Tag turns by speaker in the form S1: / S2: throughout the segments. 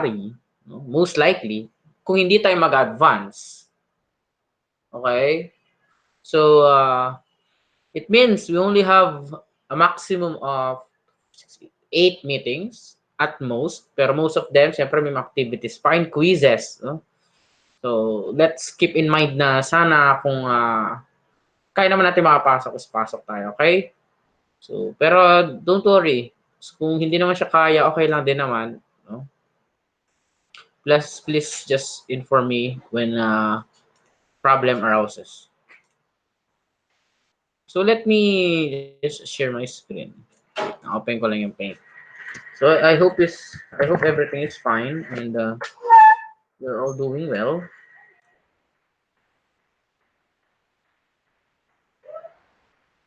S1: no? Most likely, kung hindi tayo mag-advance. Okay? So, it means we only have a maximum of 8 meetings at most. Pero most of them, syempre may activities pa and quizzes. No? So, let's keep in mind na sana kung kaya naman natin makapasok, pasok tayo. Okay? So, pero don't worry. Kung hindi naman siya kaya, okay lang din naman. No? Plus, please just inform me when problem arises. So, let me just share my screen. Open ko lang yung paint. So, I hope everything is fine and you're all doing well.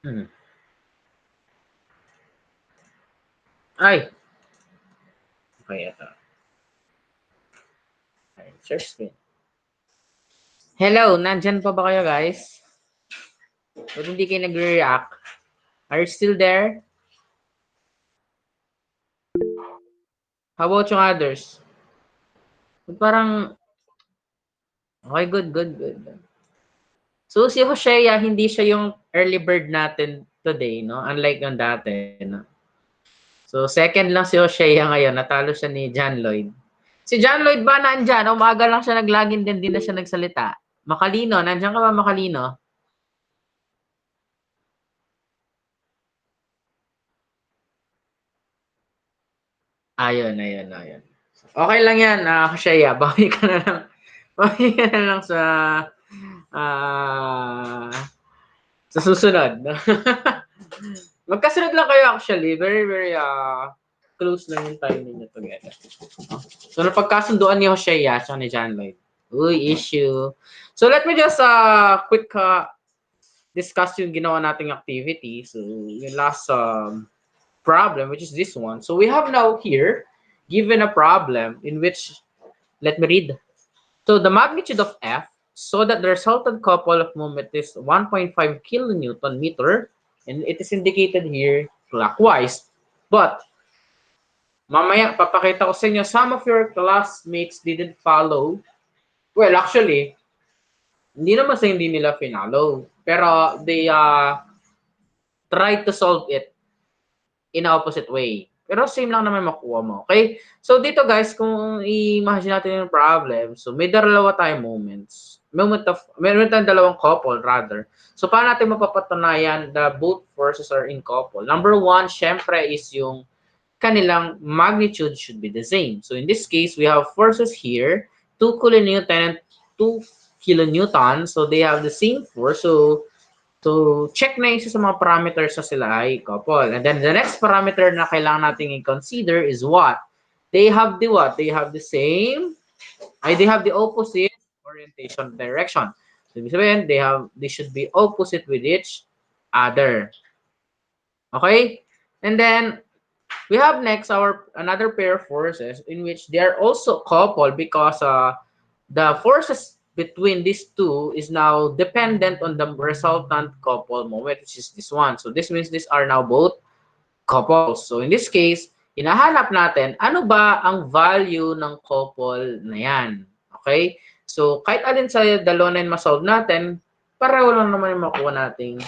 S1: Hmm. Ay! Okay, ito. Okay, share screen. Hello, nandyan pa ba kayo guys? Ba't hindi kayo nagre-react? Are you still there? How about yung others? Parang, okay, good. So, si Hosea, hindi siya yung early bird natin today, no? Unlike yung dati, no? So, second lang si Hosea ngayon. Natalo siya ni John Lloyd. Si John Lloyd ba nandyan? Umaga lang siya naglagin din, di na siya nagsalita. Makalino, nandyan ka ba Makalino? Ayun. Okay lang yan, Hosea. Bawi ka na lang. Bawi ka na lang ah, sa susunod. No? Magkasunod lang kayo actually. Very close lang yung time ninyo together. So, napagkasunduan ni Hosea at ni John Lloyd. Uy, issue. So, let me just quick discuss yung ginawa nating activity. So, yung last problem, which is this one. So, we have now here given a problem in which, let me read. So, the magnitude of F so that the resultant couple of moment is 1.5 kilonewton meter and it is indicated here clockwise. But, mamaya, papakita ko sa inyo, some of your classmates didn't follow. Well, actually, hindi naman sa hindi nila finalo. Pero they tried to solve it in a opposite way. Pero same lang naman makuha mo. Okay? So dito guys, kung i-imagine natin yung problem, so may dalawa tayong moments. Meron tayong dalawang couple rather. So paano natin mapapatunayan that both forces are in couple? Number one, syempre is yung kanilang magnitude should be the same. So in this case, we have forces here, 2 kilonewton and 2 kilonewton. So they have the same force. So to check na isa sa mga parameters na sila ay couple. And then the next parameter na kailangan nating i-consider is what? They have the what? They have the same, they have the opposite orientation direction. So ibig sabihin, they should be opposite with each other. Okay? And then we have next another pair of forces in which they are also coupled because the forces between these two is now dependent on the resultant couple moment, which is this one. So this means these are now both couples. So in this case, hinahanap natin ano ba ang value ng couple na yan. Okay? So kahit alin sa dalawa na yun masolve natin, pareho lang naman yung makuha nating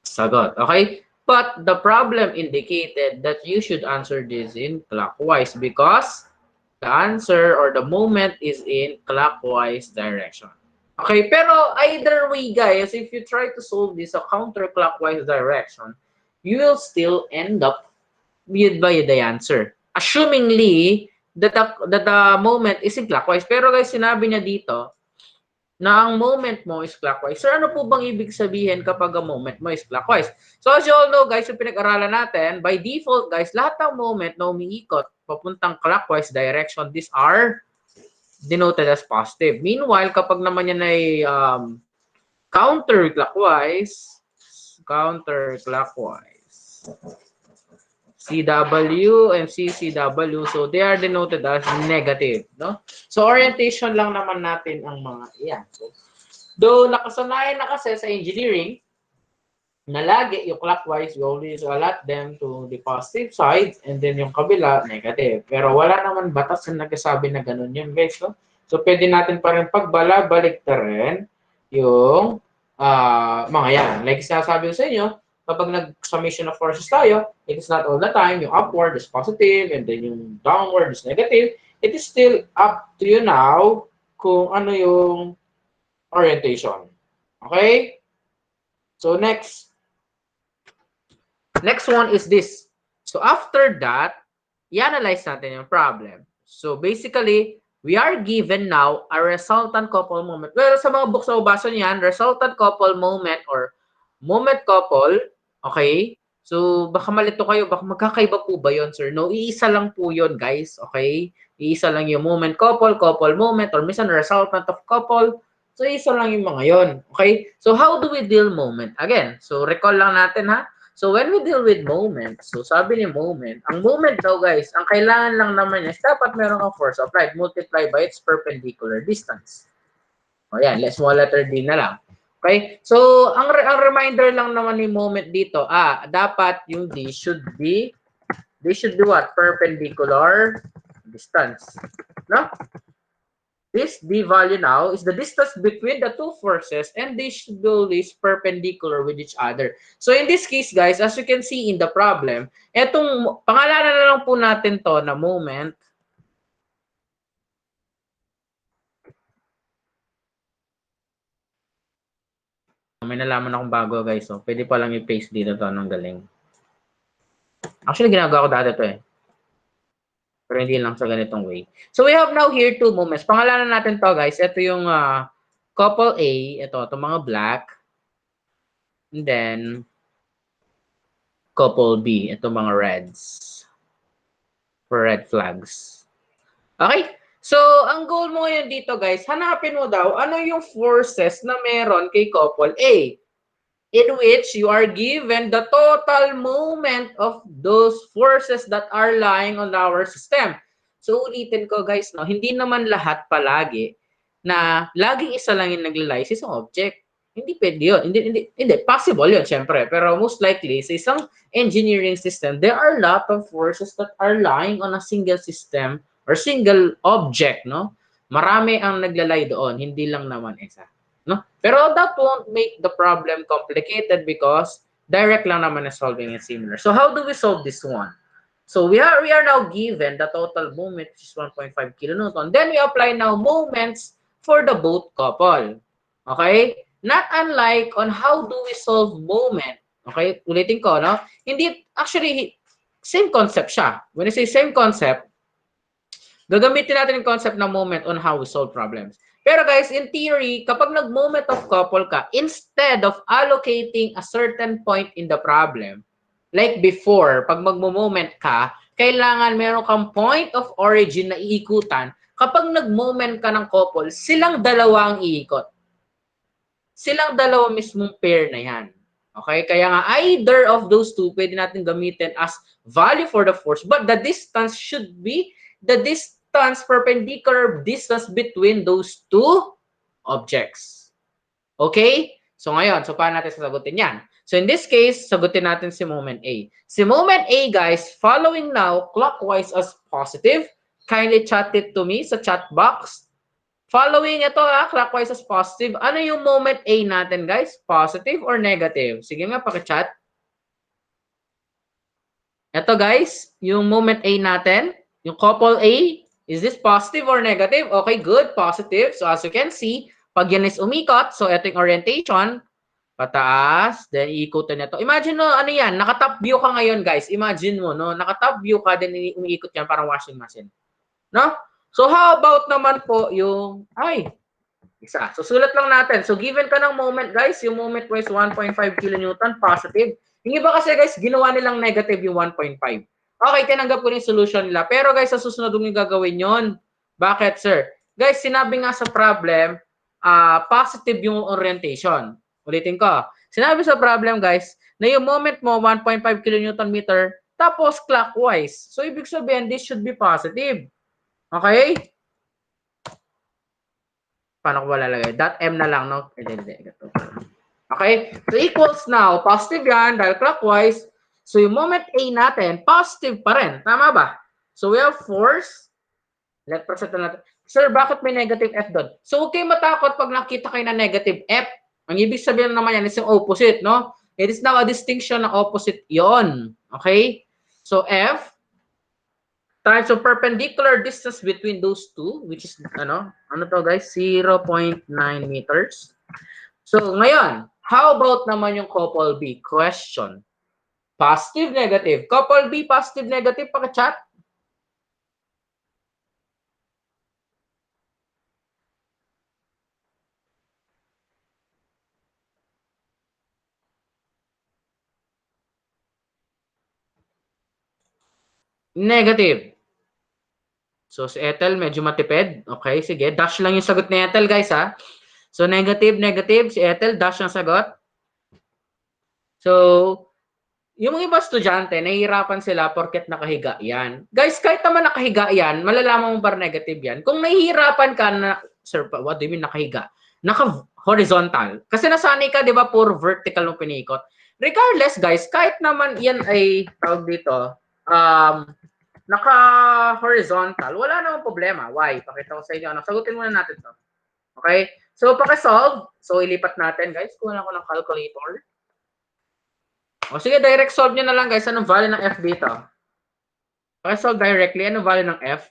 S1: sagot. Okay? But the problem indicated that you should answer this in clockwise because the answer or the moment is in clockwise direction. Okay, pero either way, guys, if you try to solve this a counterclockwise direction, you will still end up by the answer. Assumingly that the moment is in clockwise. Pero guys, sinabi niya dito, na ang moment mo is clockwise. Sir, ano po bang ibig sabihin kapag ang moment mo is clockwise? So as you all know guys, yung pinag-aralan natin, by default guys, lahat ng moment na umiikot papuntang clockwise direction, these are denoted as positive. Meanwhile, kapag naman yan ay counterclockwise, CW and CCW, so they are denoted as negative, no? So orientation lang naman natin ang mga iyan. So, though nakasanayan na kasi sa engineering na lagi yung clockwise, we always allot them to the positive side and then yung kabila, negative. Pero wala naman batas na nagsasabi na ganun yun, guys. No? So, pwede natin pa rin pagbala-balik rin yung mga yan. Like sinasabi ko sa inyo, kapag nag-summation of forces tayo, it is not all the time. Yung upward is positive and then yung downward is negative. It is still up to you now kung ano yung orientation. Okay? So, next one is this. So after that, i-analyze natin yung problem. So basically, we are given now a resultant couple moment. Well, sa mga books na ubasa niyan, resultant couple moment or moment couple, okay? So baka malito kayo, baka magkakaiba po ba yun, sir? No, iisa lang po yun, guys, okay? Iisa lang yung moment couple, couple moment, or minsan resultant of couple. So isa lang yung mga yon, okay? So how do we deal moment? Again, so recall lang natin ha. So when we deal with moment, so sabi ni moment, ang moment daw guys, ang kailangan lang naman is dapat meron kang force applied multiplied by its perpendicular distance. O yan, small letter D na lang. Okay? So ang reminder lang naman ni moment dito, dapat yung D should be what? Perpendicular distance. No? This D value now is the distance between the two forces and they should be perpendicular with each other. So in this case, guys, as you can see in the problem, etong pangalanan na lang po natin to na moment. May nalaman akong bago, guys. So, pwede pa lang i-paste dito to ng galing. Actually, ginagawa ko dati to eh. Pero hindi lang sa ganitong way. So we have now here two moments. Pangalanan natin to, guys. Ito yung couple A. Ito mga black. And then, couple B. Ito mga reds. For red flags. Okay? So, ang goal mo ngayon dito, guys, hanapin mo daw ano yung forces na meron kay couple A. In which you are given the total moment of those forces that are lying on our system. So ulitin ko guys, no, hindi naman lahat palagi na laging isa lang yung naglalay sa isang object. Hindi pwede yun. Hindi. Possible yun, syempre. Pero most likely, sa isang engineering system, there are a lot of forces that are lying on a single system or single object, no? Marami ang naglalay doon, hindi lang naman isa. No? Pero that won't make the problem complicated because direct lang naman na solving is similar. So how do we solve this one? So we are now given the total moment, which is 1.5 kilonewton. Then we apply now moments for the both couple. Okay? Not unlike on how do we solve moment. Okay? Ulitin ko, no? Hindi, actually, same concept siya. When I say same concept, gagamitin natin yung concept ng moment on how we solve problems. Pero guys, in theory, kapag nag-moment of couple ka, instead of allocating a certain point in the problem, like before, pag mag-moment ka, kailangan meron kang point of origin na iikutan. Kapag nag-moment ka ng couple, silang dalawa ang iikot. Silang dalawa mismong pair na yan. Okay? Kaya nga, either of those two, pwede natin gamitin as value for the force, but the distance should be the distance, perpendicular distance between those two objects. Okay? So ngayon, so paano natin sasagutin yan? So in this case, sagutin natin si moment A. Si moment A, guys, following now clockwise as positive, kindly chat it to me sa chat box. Following ito, clockwise as positive. Ano yung moment A natin, guys? Positive or negative? Sige nga, paki-chat. Ito, guys, yung moment A natin, yung couple A, is this positive or negative? Okay, good, positive. So as you can see, pag yan is umikot, so ito yung orientation, pataas, then iikutin nito. Imagine mo, ano yan, naka-top view ka ngayon, guys. Imagine mo, no, naka-top view ka, then umiikot yan, parang washing machine. No? So how about naman po yung, isa. So sulat lang natin. So given ka ng moment, guys, yung moment was 1.5 kilonewton, positive. Yung iba kasi, guys, ginawa nilang negative yung 1.5. Okay, tinanggap ko yung solution nila. Pero guys, sa susunod yung gagawin yon. Bakit, sir? Guys, sinabi nga sa problem, positive yung orientation. Ulitin ko. Sinabi sa problem, guys, na yung moment mo, 1.5 kilonewton meter, tapos clockwise. So, ibig sabihin, this should be positive. Okay? Paano ko ba lalagay? Dot M na lang, no? Hindi. Ito. Okay? So equals now, positive yan dahil clockwise. So yung moment A natin, positive pa rin. Tama ba? So we have force. Let present natin. Sir, bakit may negative F doon? So huwag kayo matakot pag nakita kayo na negative F. Ang ibig sabihin naman yan is yung opposite, no? It is now a distinction ng opposite yon. Okay? So F times the perpendicular distance between those two, which is, ano to guys? 0.9 meters. So ngayon, how about naman yung couple B? Question. Positive, negative. Couple B, positive, negative, paka-chat. Negative. So si Ethel medyo matipid. Okay, sige. Dash lang yung sagot ni Ethel, guys, ha. So negative, negative. Si Ethel, dash ang sagot. So, yung iba estudyante, nahihirapan sila porket nakahiga yan. Guys, kahit naman nakahiga yan, malalaman mo ba negative yan? Kung nahihirapan ka na, sir, what do you mean nakahiga? Naka-horizontal. Kasi nasanay ka, di ba, puro vertical yung pinikot. Regardless, guys, kahit naman yan ay, tawag dito, naka-horizontal, wala namang problema. Why? Pakita ko sa inyo. Sagutin muna natin to. Okay? So, paki-solve. So, ilipat natin, guys. Kuha ko ng calculator. O sige, direct solve nyo na lang, guys. Anong value ng F dito? Paki-solve directly. Anong value ng F?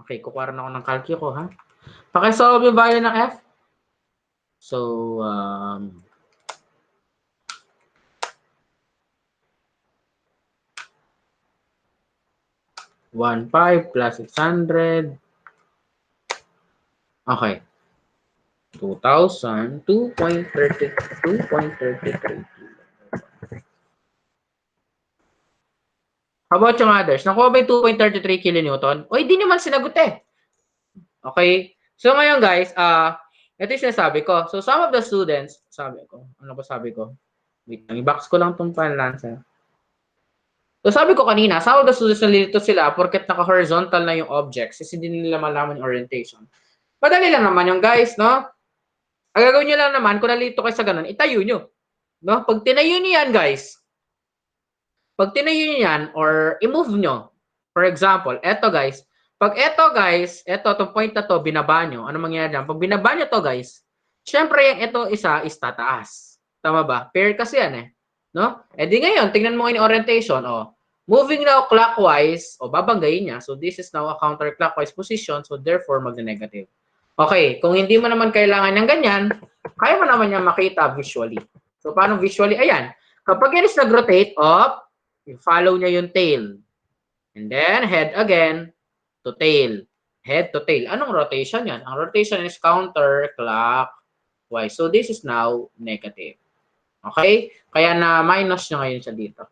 S1: Okay, kukuha rin ako ng calcu ko, ha? Paki-solve yung value ng F. So, 1.5 plus 600. Okay. 2,000, 2.33. How about yung others? Nakuha ba yung 2.33 kilonewton? O, hindi naman sinagot eh. Okay? So, ngayon guys, ito yung sinasabi ko. So, some of the students, sabi ko, ano ba sabi ko? Wait, i-box ko lang itong panlansa. So, sabi ko kanina, some of the students nalilito sila porket naka-horizontal na yung objects kasi hindi nila malaman yung orientation. Madali lang naman yung guys, no? Ang gagawin nyo lang naman, kung nalilito kayo sa ganun, itayo nyo. No? Pag tinayo nyo yan, guys, or i-move nyo, for example, eto guys, pag eto guys, itong point na to, binaba nyo, ano mangyayari dyan? Pag binaba nyo to guys, syempre yung ito isa is tataas. Tama ba? Pair kasi yan eh. No? E di ngayon, tingnan mo yung orientation. Moving now clockwise, babanggayin niya. So this is now a counterclockwise position. So therefore, mag-negative. Okay, kung hindi mo naman kailangan ng ganyan, kaya mo naman niya makita visually. So paano visually? Ayan. Kapag yan is nag-rotate, follow niya yung tail. And then, head again to tail. Head to tail. Anong rotation yan? Ang rotation is counterclockwise. So, this is now negative. Okay? Kaya na minus nyo ngayon siya dito.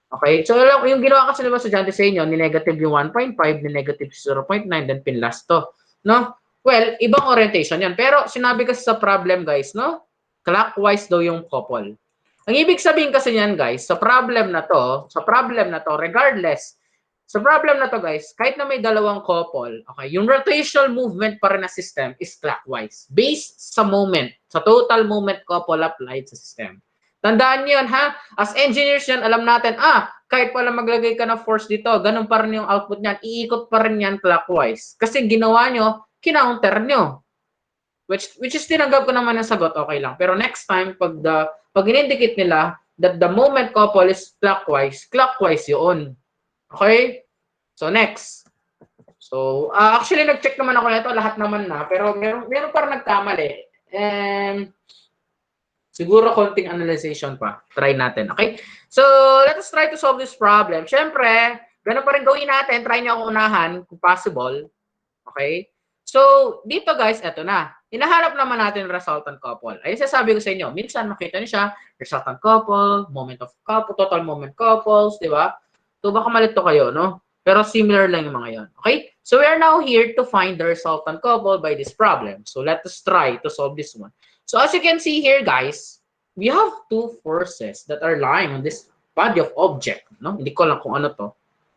S1: Okay? So, yung ginawa kasi naman sa estudyante sa inyo, ni-negative yung 1.5, ni-negative 0.9, then pinlas to. No? Well, ibang orientation yan. Pero, sinabi kasi sa problem, guys, no? Clockwise daw yung couple. Ang ibig sabihin kasi niyan, guys, sa problem na to, regardless, sa problem na to, guys, kahit na may dalawang couple, okay, yung rotational movement pa rin na system is clockwise. Based sa moment, sa total moment couple applied sa system. Tandaan niyo yan, ha? As engineers yan, alam natin, kahit pala maglagay ka ng force dito, ganun pa rin yung output niyan, iikot pa rin yan clockwise. Kasi ginawa nyo, kinounter nyo. Which is tinanggap ko naman ng sagot, okay lang. Pero next time, pag in-indicate nila that the moment couple is clockwise yun. Okay? So, next. So, actually, nag-check naman ako nito, lahat naman na. Pero meron parang nagkamali. And, siguro konting analyzation pa. Try natin, okay? So, let us try to solve this problem. Siyempre, ganun pa rin gawin natin. Try nyo akong unahan, kung possible. Okay? So, dito guys, eto na. Hinahanap naman natin yung resultant couple. Ayun sasabi ko sa inyo, minsan makita niyo siya, resultant couple, moment of couple, total moment couples, di ba? So, baka malito kayo, no? Pero similar lang yung mga yon. Okay? So, we are now here to find the resultant couple by this problem. So, let us try to solve this one. So, as you can see here, guys, we have two forces that are lying on this body of object, no? Hindi ko lang kung ano to,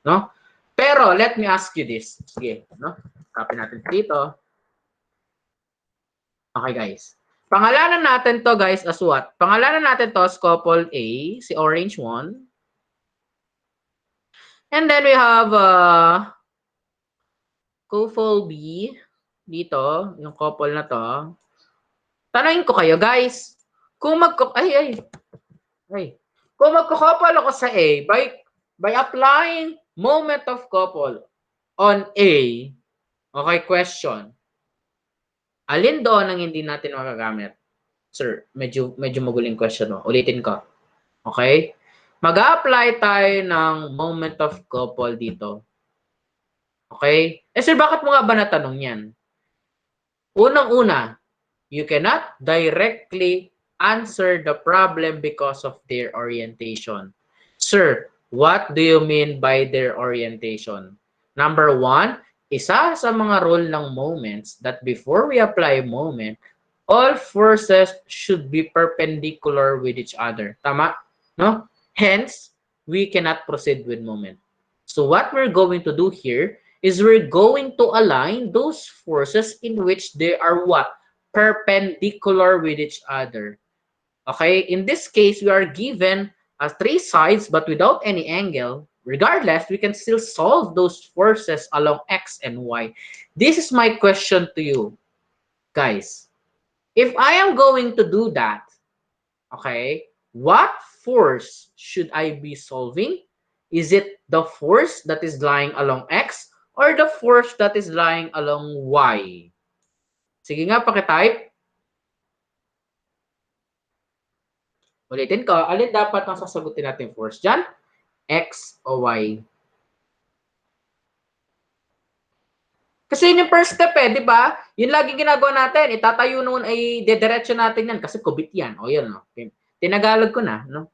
S1: no? Pero, let me ask you this. Sige, no? Copy natin dito. Okay, guys. Pangalanan natin to, guys, as what? Pangalanan natin to as couple A, si orange one. And then we have couple B dito, yung couple na to. Tanungin ko kayo, guys. Kung Kung magko-couple ako sa A by applying moment of couple on A, okay, question. Alin doon ang hindi natin magagamit? Sir, medyo maguling question mo. Ulitin ko. Okay? Mag-a-apply tayo ng moment of couple dito. Okay? Sir, bakit mo nga ba natanong yan? Unang-una, you cannot directly answer the problem because of their orientation. Sir, what do you mean by their orientation? Number one, isa sa mga rule ng moments that before we apply moment, all forces should be perpendicular with each other. Tama? No? Hence, we cannot proceed with moment. So what we're going to do here is we're going to align those forces in which they are what? Perpendicular with each other. Okay? In this case, we are given three sides but without any angle. Regardless, we can still solve those forces along X and Y. This is my question to you, guys. If I am going to do that, okay, what force should I be solving? Is it the force that is lying along X or the force that is lying along Y? Sige nga, pakitype. Ulitin ko, alin dapat ang sasagutin natin force dyan? X o Y? Kasi yun yung first step di ba? Yun lagi ginagawa natin. Itatayo noon ay dediretso natin yan kasi kubit yan. O yun, no? Tinagalog ko na, no?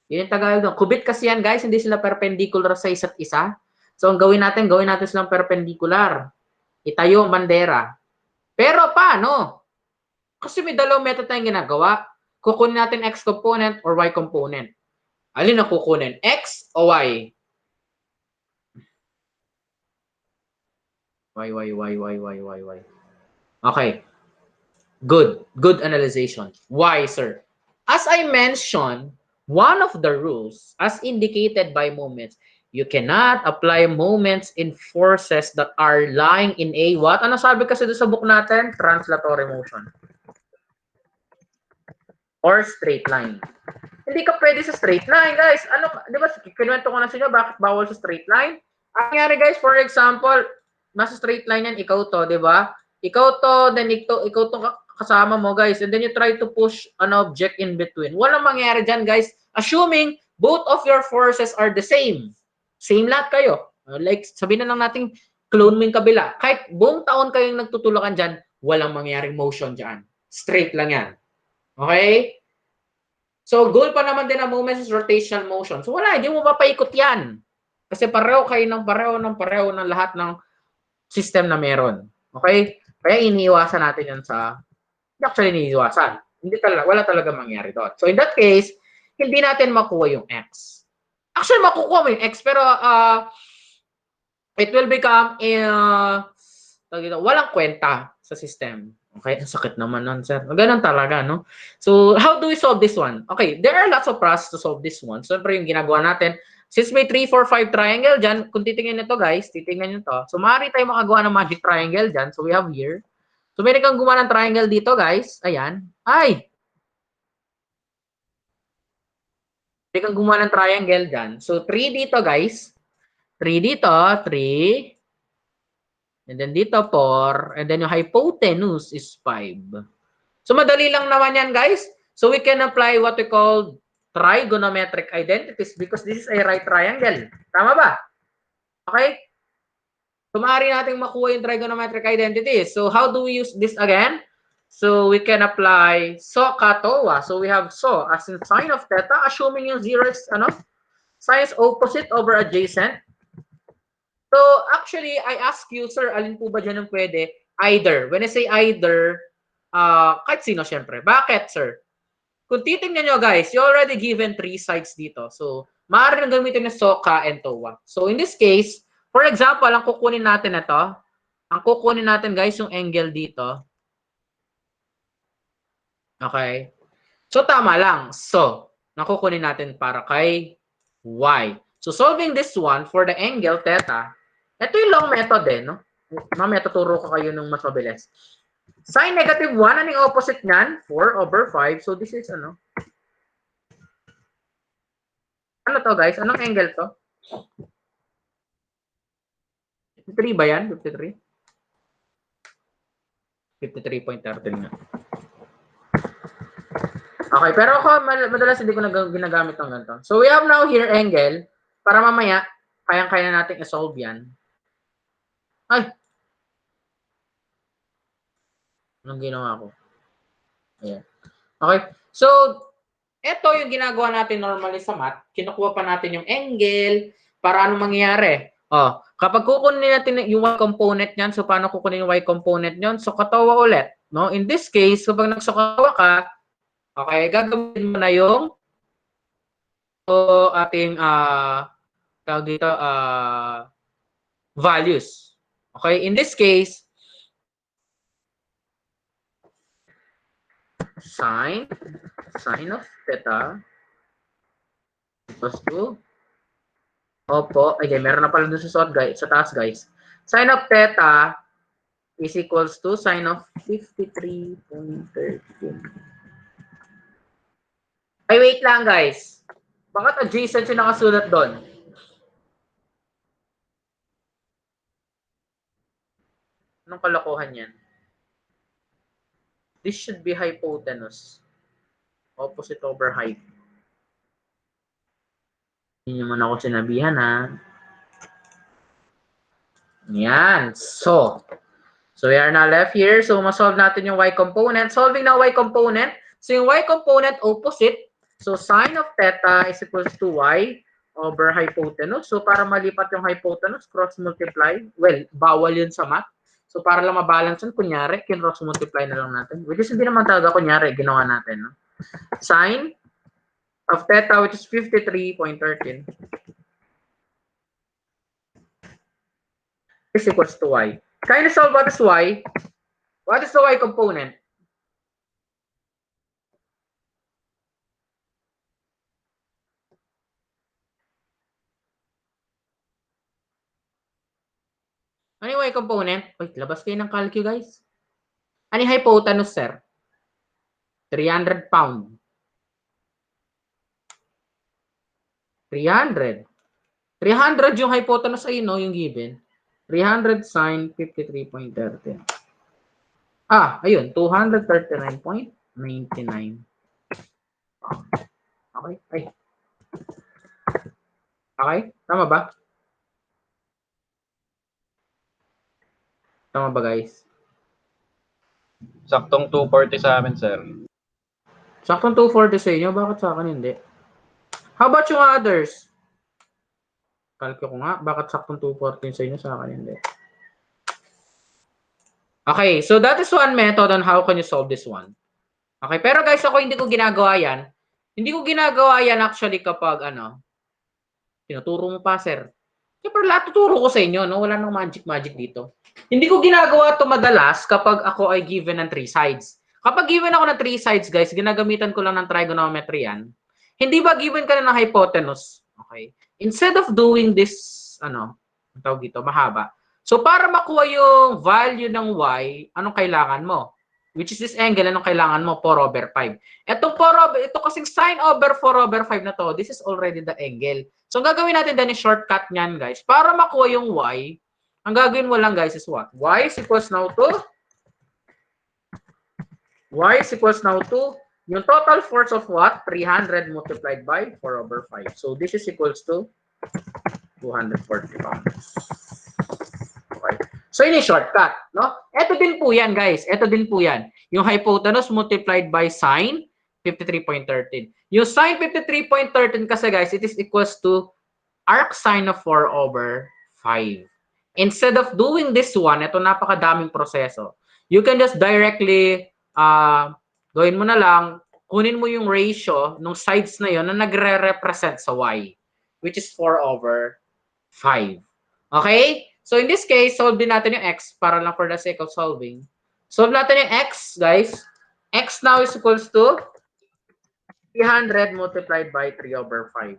S1: Yun yung Tagalog doon. Kubit kasi yan, guys. Hindi sila perpendicular sa isa't isa. So, ang gawin natin silang perpendicular. Itayo ang bandera. Pero paano? Kasi may dalawang method tayong ginagawa. Kukunin natin X component or Y component. Alin ang kukunin? X o Y? Y. Okay. Good analyzation. Why, sir? As I mentioned, one of the rules, as indicated by moments, you cannot apply moments in forces that are lying in a what? Ano sabi kasi doon sa book natin? Translatory motion. Or straight line. Hindi ka pwede sa straight line, guys. Ano, di ba, kinuwento ko na sa inyo, bakit bawal sa straight line? Ang nangyari, guys, for example, nasa straight line yan, ikaw to, di ba? Ikaw to, then ikaw to kasama mo, guys, and then you try to push an object in between. Walang mangyari dyan, guys, assuming both of your forces are the same. Same lahat kayo. Like, sabihin na lang natin, clone mo yung kabila. Kahit buong taon kayong nagtutulakan dyan, walang mangyaring motion dyan. Straight lang yan. Okay? So, goal pa naman din ng moments is rotational motion. So, wala, hindi mo mapaikot yan. Kasi pareho kayo ng pareho ng lahat ng system na meron. Okay? Kaya iniiwasan natin yan sa, actually iniiwasan. Hindi talaga, wala talaga mangyari doon. So, in that case, hindi natin makuha yung X. Actually, makukuha mo yung X, pero it will become walang kwenta sa system. Okay, ang sakit naman nun, sir. Ganun talaga, no? So, how do we solve this one? Okay, there are lots of processes to solve this one. So, yung ginagawa natin, since may 3, 4, 5 triangle dyan, kung titingnan nyo to, guys, titingnan nyo to. So, maaari tayo makagawa ng magic triangle dyan. So, we have here. So, meron kang gumawa ng triangle dito, guys. Ayan. Ay! Meron kang gumawa ng triangle dyan. So, 3 dito, guys. 3 dito, 3. And then dito 4, and then yung hypotenuse is 5. So madali lang naman yan, guys. So we can apply what we call trigonometric identities because this is a right triangle. Tama ba? Okay? So maaari nating makuha yung trigonometric identities. So how do we use this again? So we can apply SOHCAHTOA. So we have SO as in sine of theta, assuming yung 0 is sine is opposite over adjacent. So, actually, I ask you, sir, alin po ba dyan ang pwede? Either. When I say either, kahit sino, syempre. Bakit, sir? Kung titingnan nyo, guys, you already given 3 sides dito. So, maaari nang gamitin ng SOHCAH and TOA. So, in this case, for example, ang kukunin natin na to, ang kukunin natin, guys, yung angle dito. Okay? So, tama lang. So, nakukunin natin para kay y. So, solving this one for the angle theta, ito yung long method eh, no? Mamaya tuturo ko kayo ng mas mabilis. Sin negative 1, ano yung opposite niyan? 4/5. So, this is ano? Ano to, guys? Anong angle to? 53 ba yan? 53? 53.13 nga. Okay, pero ako madalas hindi ko ginagamit ng ganito. So, we have now here angle para mamaya kayang-kaya natin i-solve yan. Ay! Anong ginawa ko? Ayan. Okay. So, ito yung ginagawa natin normally sa math. Kinukuha pa natin yung angle para ano mangyayari. Oh, kapag kukunin natin yung y component niyan, so paano kukunin yung y component niyon? So, katawa ulit. No? In this case, kapag nagsukatawa ka, okay, gagawin mo na yung ating tawag dito, values. Okay, in this case, sine of theta equals to, opo, okay, meron na pala doon sa suot, guys, sa taas, guys. Sine of theta is equals to sine of 53.13. Ay, wait lang, guys. Bakit adjacent yung nakasulat doon? Anong kalokohan yan? This should be hypotenuse. Opposite over height. Hindi naman ako sinabihan, ha? Yan. So we are now left here. So, masolve natin yung y component. Solving na y component. So, yung y component opposite. So, sine of theta is equals to y over hypotenuse. So, para malipat yung hypotenuse, cross multiply. Well, bawal yun sa math. So, para lang mabalance yun, kunyari, cross multiply na lang natin. Which is hindi naman talaga kunyari, ginawa natin. No? Sine of theta, which is 53.13. Is equals to y. Kind of solve what is y? What is the y component? Ano yung y component? Wait, labas kayo ng calcu, guys. Ano yung hypotenuse, sir? 300 pound. 300. 300 yung hypotenuse ay no, yung given. 300 sine 53.13. Ayun, 239.99. Okay, ay. Okay, tama ba? Tama ba, guys?
S2: Saktong 240 sa amin, sir.
S1: Saktong 240 sa inyo, bakit sa akin hindi? How about yung others? Kalkyo ko nga, bakit saktong 240 sa inyo, sa akin hindi? Okay, so that is one method on how can you solve this one. Okay, pero guys, ako hindi ko ginagawa yan. Hindi ko ginagawa yan actually kapag tinuturo mo pa, sir. Siyempre, lahat tuturo ko sa inyo, no? Wala nang magic dito. Hindi ko ginagawa to madalas kapag ako ay given ng 3 sides. Kapag given ako ng 3 sides, guys, ginagamitan ko lang ng trigonometry yan. Hindi ba given ka na ng hypotenuse? Okay. Instead of doing this, tawag dito, mahaba. So, para makuha yung value ng y, anong kailangan mo? Which is this angle, anong kailangan mo? 4/5. Ito kasing sine over 4/5 na to, this is already the angle. So, ang gagawin natin din is shortcut niyan, guys. Para makuha yung y, ang gagawin mo lang, guys, is what? Y is equals now to yung total force of what? 300 multiplied by 4/5. So, this is equals to 240 pounds. Okay. So, yun yung shortcut, no? Ito din po yan, guys. Ito din po yan. Yung hypotenuse multiplied by sine 53.13. Yung sine 53.13 kasi, guys, it is equals to arc sine of 4/5. Instead of doing this one, ito napakadaming proseso. You can just directly, gawin mo na lang, kunin mo yung ratio ng sides na yon na nagre-represent sa y, which is 4/5. Okay? So, in this case, solve din natin yung x para lang for the sake of solving. Solve natin yung x, guys. X now is equals to 300 multiplied by 3 over 5.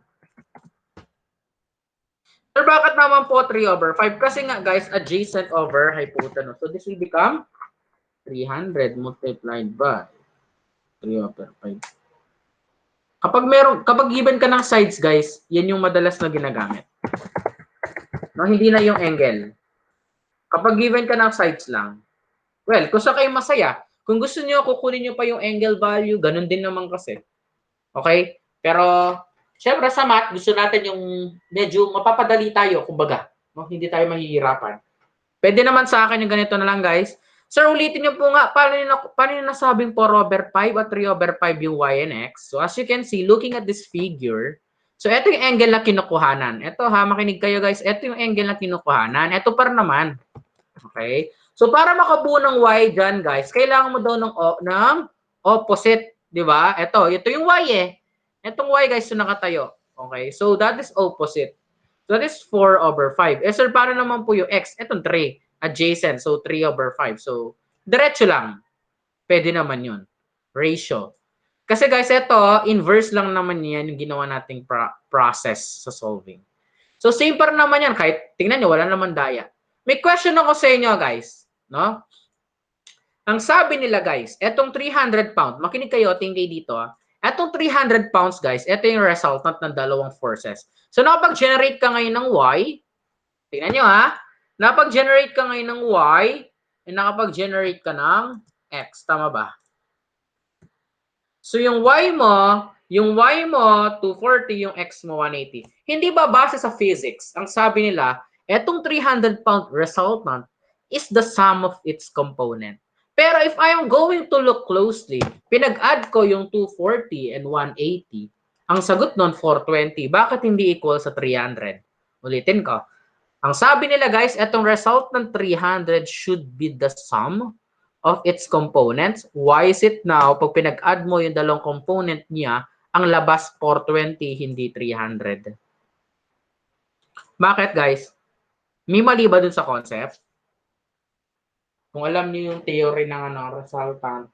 S1: So, bakit naman po 3 over 5? Kasi nga, guys, adjacent over hypotenuse. So, this will become 300 multiplied by 3 over 5. Kapag given ka ng sides, guys, yan yung madalas na ginagamit. No, hindi na yung angle. Kapag given ka ng sides lang, well, kung sa kayo masaya, kung gusto niyo kukunin niyo pa yung angle value, ganun din naman kasi. Okay? Pero, syempre sa math, gusto natin yung medyo mapapadali tayo, kumbaga. No? Hindi tayo mahihirapan. Pwede naman sa akin yung ganito na lang, guys. Sir, ulitin niyo po nga, paano niyo nasabing 4 over 5 at 3 over 5 yung y and x? So, as you can see, looking at this figure, so ito yung angle na kinukuhanan. Ito ha, makinig kayo guys, ito yung angle na kinukuhanan. Ito pa naman. Okay? So, para makabuo ng y dyan, guys, kailangan mo daw ng opposite. Di ba? Ito yung y eh. Itong y, guys, yung nakatayo. Okay? So, that is opposite. So, that is 4 over 5. Eh, sir, paano naman po yung x? Itong 3. Adjacent. So, 3 over 5. So, diretso lang. Pwede naman yun. Ratio. Kasi, guys, ito, inverse lang naman yan yung ginawa nating process sa solving. So, same pa rin naman yan. Kahit, tingnan nyo, wala naman daya. May question ako sa inyo, guys. No? Ang sabi nila, guys, etong 300 pound, makinig kayo, tingin dito, etong 300 pounds, guys, ito yung resultant ng dalawang forces. So, nakapag-generate ka ngayon ng y, tingnan nyo, ha? Nakapag-generate ka ngayon ng y, and nakapag-generate ka ng x. Tama ba? So, yung y mo, 240, yung x mo, 180. Hindi ba base sa physics? Ang sabi nila, etong 300 pound resultant is the sum of its component. Pero if I am going to look closely, pinag-add ko yung 240 and 180. Ang sagot nun, 420. Bakit hindi equal sa 300? Ulitin ko. Ang sabi nila, guys, etong result ng 300 should be the sum of its components. Why is it now, pag pinag-add mo yung dalawang component niya, ang labas 420, hindi 300? Bakit, guys? May mali ba dun sa concept? Kung alam niyo yung theory ng resultant.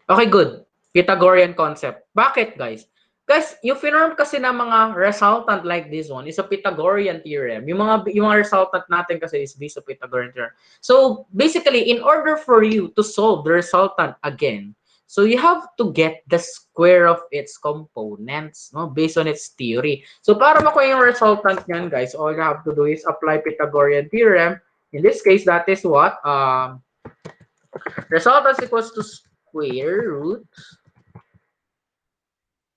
S1: Okay, good. Pythagorean concept. Bakit, guys? Guys, yung finorm kasi ng mga resultant like this one is a Pythagorean theorem. Yung mga resultant natin kasi is based on Pythagorean theorem. So, basically, in order for you to solve the resultant again, so you have to get the square of its components, no, based on its theory. So, para makuha yung resultant niyan, guys, all you have to do is apply Pythagorean theorem. In this case, that is what? Resultant equals to square root.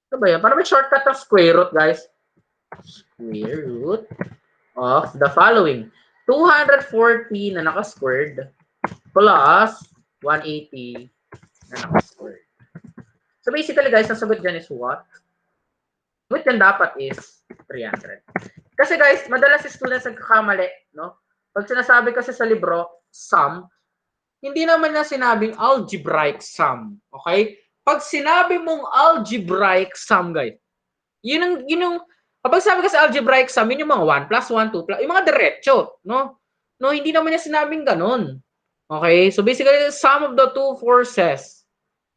S1: Ano ba yan? Parang may shortcut ng square root, guys. Square root of the following. 240 na naka-squared plus 180 na naka-squared. So basically, guys, ang sagot dyan is what? Sagot dyan dapat is 300. Kasi guys, madalas students nagkakamali, no? Pag sinasabi kasi sa libro, sum, hindi naman na sinabing algebraic sum. Okay? Pag sinabi mong algebraic sum, guys, yun yung, kapag sabi ka sa algebraic sum, yun yung mga 1 plus 1, 2 plus, yung mga diretso, no? No, hindi naman niya sinabing ganun. Okay? So basically, sum of the two forces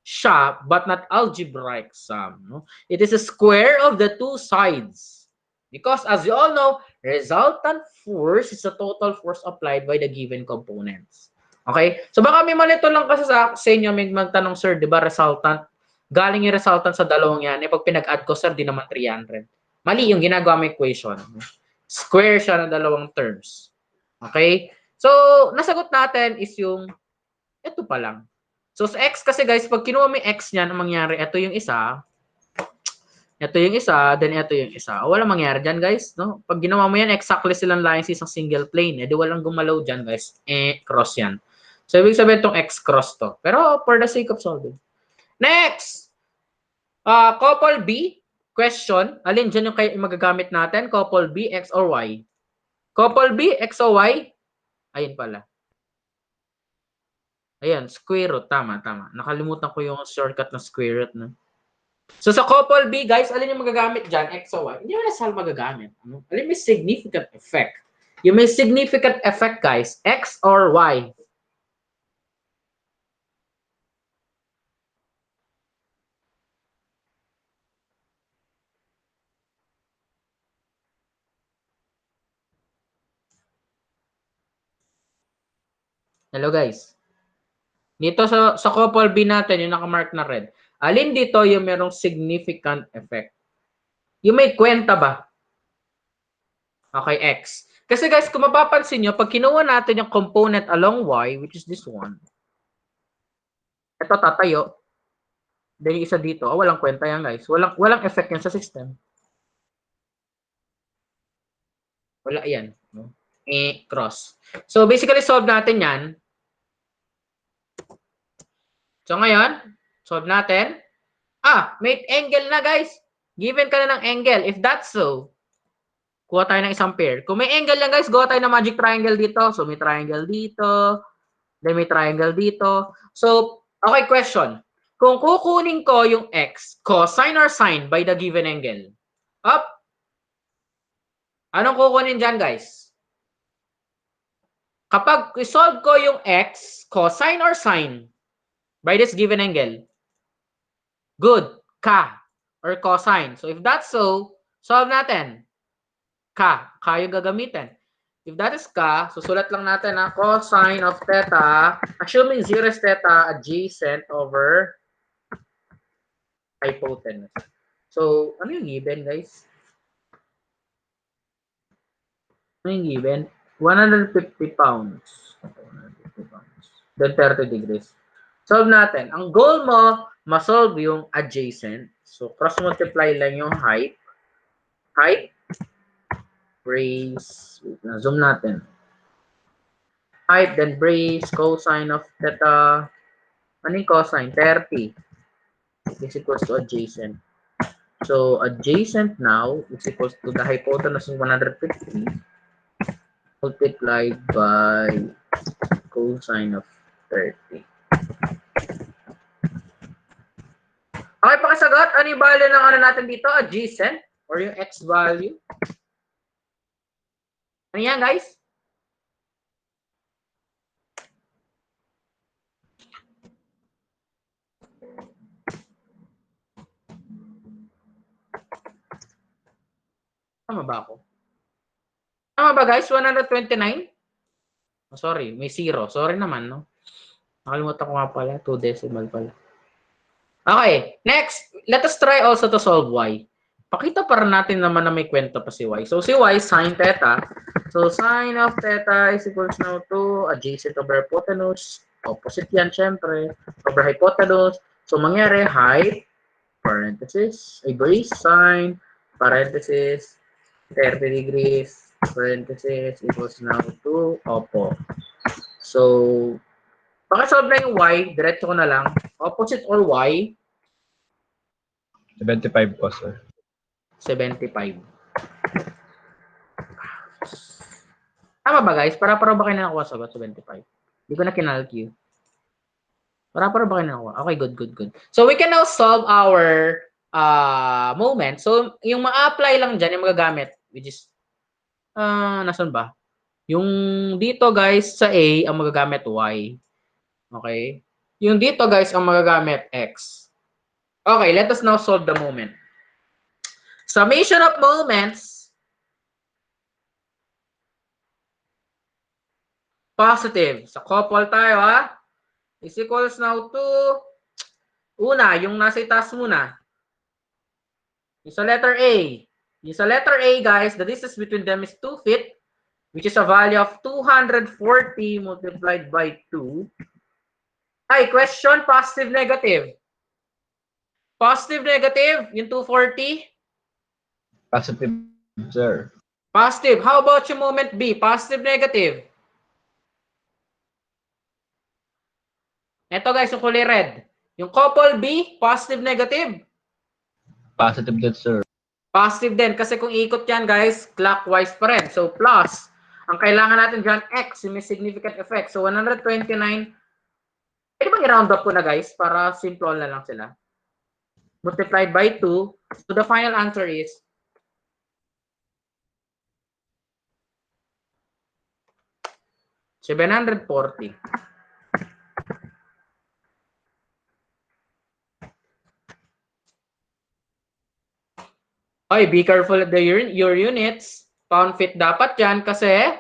S1: siya, but not algebraic sum. No? It is a square of the two sides. Because as you all know, resultant force is the total force applied by the given components. Okay? So baka may malito lang kasi sa inyo, may magtanong, sir, di ba resultant? Galing yung resultant sa dalawang yan. Eh, pag pinag-add ko, sir, di naman 300. Mali yung ginagawa mo equation. Square siya ng dalawang terms. Okay? So, nasagot natin is yung ito pa lang. So, sa x kasi, guys, pag kinuha mo yung x niyan, ang mangyari, ito yung isa, then ito yung isa. Wala mangyari dyan, guys. No? Pag ginawa mo yan, exactly silang lines sa isang single plane. Di walang gumalaw dyan, guys. Cross yan. So, ibig sabihin itong x cross to. Pero, for the sake of solving. Next! Couple B, question. Alin dyan yung magagamit natin? Couple B, x or y? Couple B, x or y? Ayun pala. Ayan, square root. Tama, tama. Nakalimutan ko yung shortcut na square root. No? So sa couple B, guys, alin yung magagamit dyan? X o Y. Hindi mo na saan magagamit. Ano? Alin may significant effect? Yung may significant effect, guys, X or Y? Hello, guys. Dito sa couple B natin, yung nakamark na red. Alin dito yung merong significant effect? Yung may kwenta ba? Okay, X. Kasi guys, kung mapapansin nyo, pag kinuha natin yung component along Y, which is this one, ito tatayo. Then yung isa dito, walang kwenta yan guys. Walang effect yan sa system. Wala yan. No? Cross. So basically, solve natin yan. So ngayon, solve natin. May angle na guys. Given ka na ng angle. If that's so, kuha tayo ng isang pair. Kung may angle yan guys, gawa tayo ng magic triangle dito. So may triangle dito. Then may triangle dito. So, okay, question. Kung kukunin ko yung x, cosine or sine by the given angle? Up. Anong kukunin dyan, guys? Kapag isolve ko yung x, cosine or sine by this given angle? Good. Ka or cosine. So, if that's so, solve natin. Ka yung gagamitin. If that is ka, susulat lang natin na cosine of theta, assuming 0 is theta adjacent over hypotenuse. So, ano yung given, guys? Ano yung given? 150 pounds. 150 pounds. Then 30 degrees. Solve natin. Ang goal mo, ma-solve yung adjacent. So, cross-multiply lang yung height. Height. Brace. Zoom natin. Height, then brace, cosine of theta. Ano yung cosine? 30. Is equals to adjacent. So, adjacent now is equals to the hypotenuse of 150 multiplied by cosine of 30. Okay, pakisagot. Ano yung value ng ano natin dito? Adjacent or yung x value? Ano yan, guys? Tama ba ako? Tama ba, guys? 129? Oh, sorry, may 0. Sorry naman, no? Nakalimutan ko nga pala. 2 decimal pala. Okay, next. Let us try also to solve y. Pakita para natin naman na may kwento pa si y. So, si y, sine theta. So, sine of theta is equals now to adjacent over hypotenuse. Opposite yan, syempre. Over hypotenuse. So, mangyari, height, parenthesis, brace, sine, parenthesis, 30 degrees, parenthesis, equals now to oppo. So, pakisolve na yung y, diretso ko na lang. Opposite or y?
S2: 75 po, sir.
S1: 75. Tama ba, guys? Para ba kayo na nakuha sagot? 75. Hindi ko na kinalcue. Para ba kayo nakuha? Okay, good. So, we can now solve our moment. So, yung ma-apply lang dyan, yung magagamit, which is, nasan ba? Yung dito, guys, sa A, ang magagamit Y. Okay? Yung dito, guys, ang magagamit X. Okay, let us now solve the moment. Summation of moments, positive. Sa couple tayo, ha? Is equals now to, una, yung nasa itaas muna. Yung sa letter A. Yung sa letter A, guys, the distance between them is 2 feet, which is a value of 240 multiplied by 2. Hi, question, positive, negative. Positive, negative, yung 240.
S2: Positive, sir.
S1: Positive. How about yung moment B? Positive, negative. Ito guys, yung kulay red. Yung couple B, positive, negative.
S2: Positive din, sir.
S1: Positive din. Kasi kung ikot yan guys, clockwise pa rin. So plus, ang kailangan natin dyan, X, yung may significant effect. So 129 Pwede bang i-round up ko na guys para simple na lang sila? Multiplied by 2. So the final answer is 740. Oy, be careful at your units. Pound feet dapat yan kasi,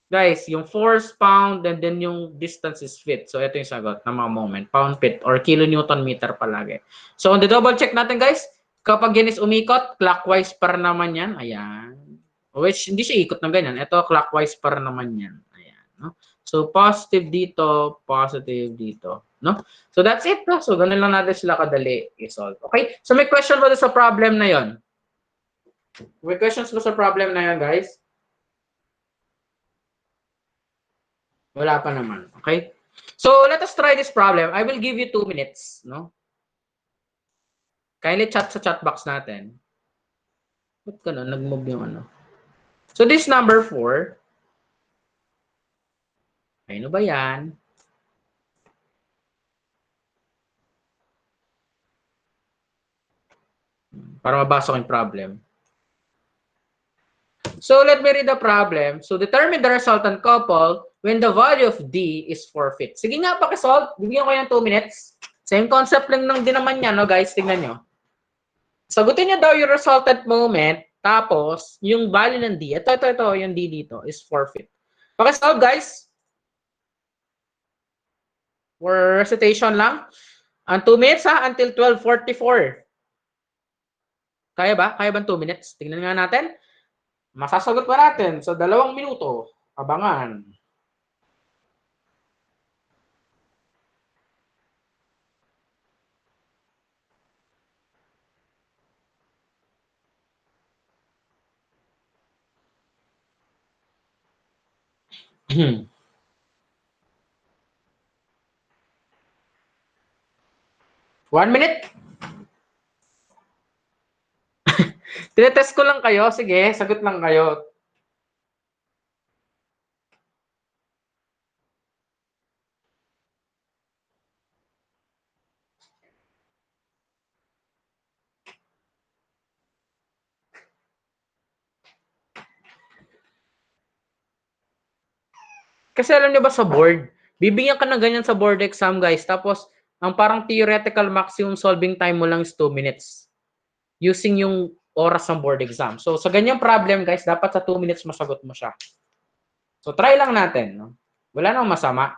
S1: guys, yung force pound and then yung distance is feet. So, ito yung sagot ng mga moment. Pound feet or kilonewton meter palagi. So, on the double check natin, guys, kapag yan is umikot, clockwise para naman yan. Ayan. Which, hindi siya ikot ng ganyan. Ito, clockwise para naman yan. Ayan. No? So, positive dito, positive dito. No? So, that's it. No? So, ganun lang natin sila kadali i-solve. Okay? So, may question ba sa problem na yon? May questions ba sa problem na yan, guys? Wala pa naman. Okay? So, let us try this problem. I will give you 2 minutes. No? Kindly chat sa chat box natin. Ba't ka na? Nag-move yung ano. So, this number 4. Ano ba yan? Para mabasa ko yung problem. So, let me read the problem. So, determine the resultant couple when the value of D is 4 feet. Sige nga, pakisolve. Bibigyan ko yung 2 minutes. Same concept lang din naman yan, no, guys? Tingnan nyo. Sagutin nyo daw yung resultant moment, tapos, yung value ng D. Ito, yung D dito is 4 feet. Pakisolve, guys. For recitation lang. Ang 2 minutes, ha? Until 12:44. Kaya ba? Kaya ba 2 minutes? Tingnan nga natin. Masasagot ba natin sa 2 minuto? Abangan. One minute. Tinetest ko lang kayo. Sige, sagot lang kayo. Kasi alam niyo ba sa board, bibigyan ka ng ganyan sa board exam, guys. Tapos, ang parang theoretical maximum solving time mo lang is 2 minutes. Using yung oras ng board exam. So, sa ganyang problem, guys, dapat sa 2 minutes masagot mo siya. So, try lang natin. No? Wala nang masama.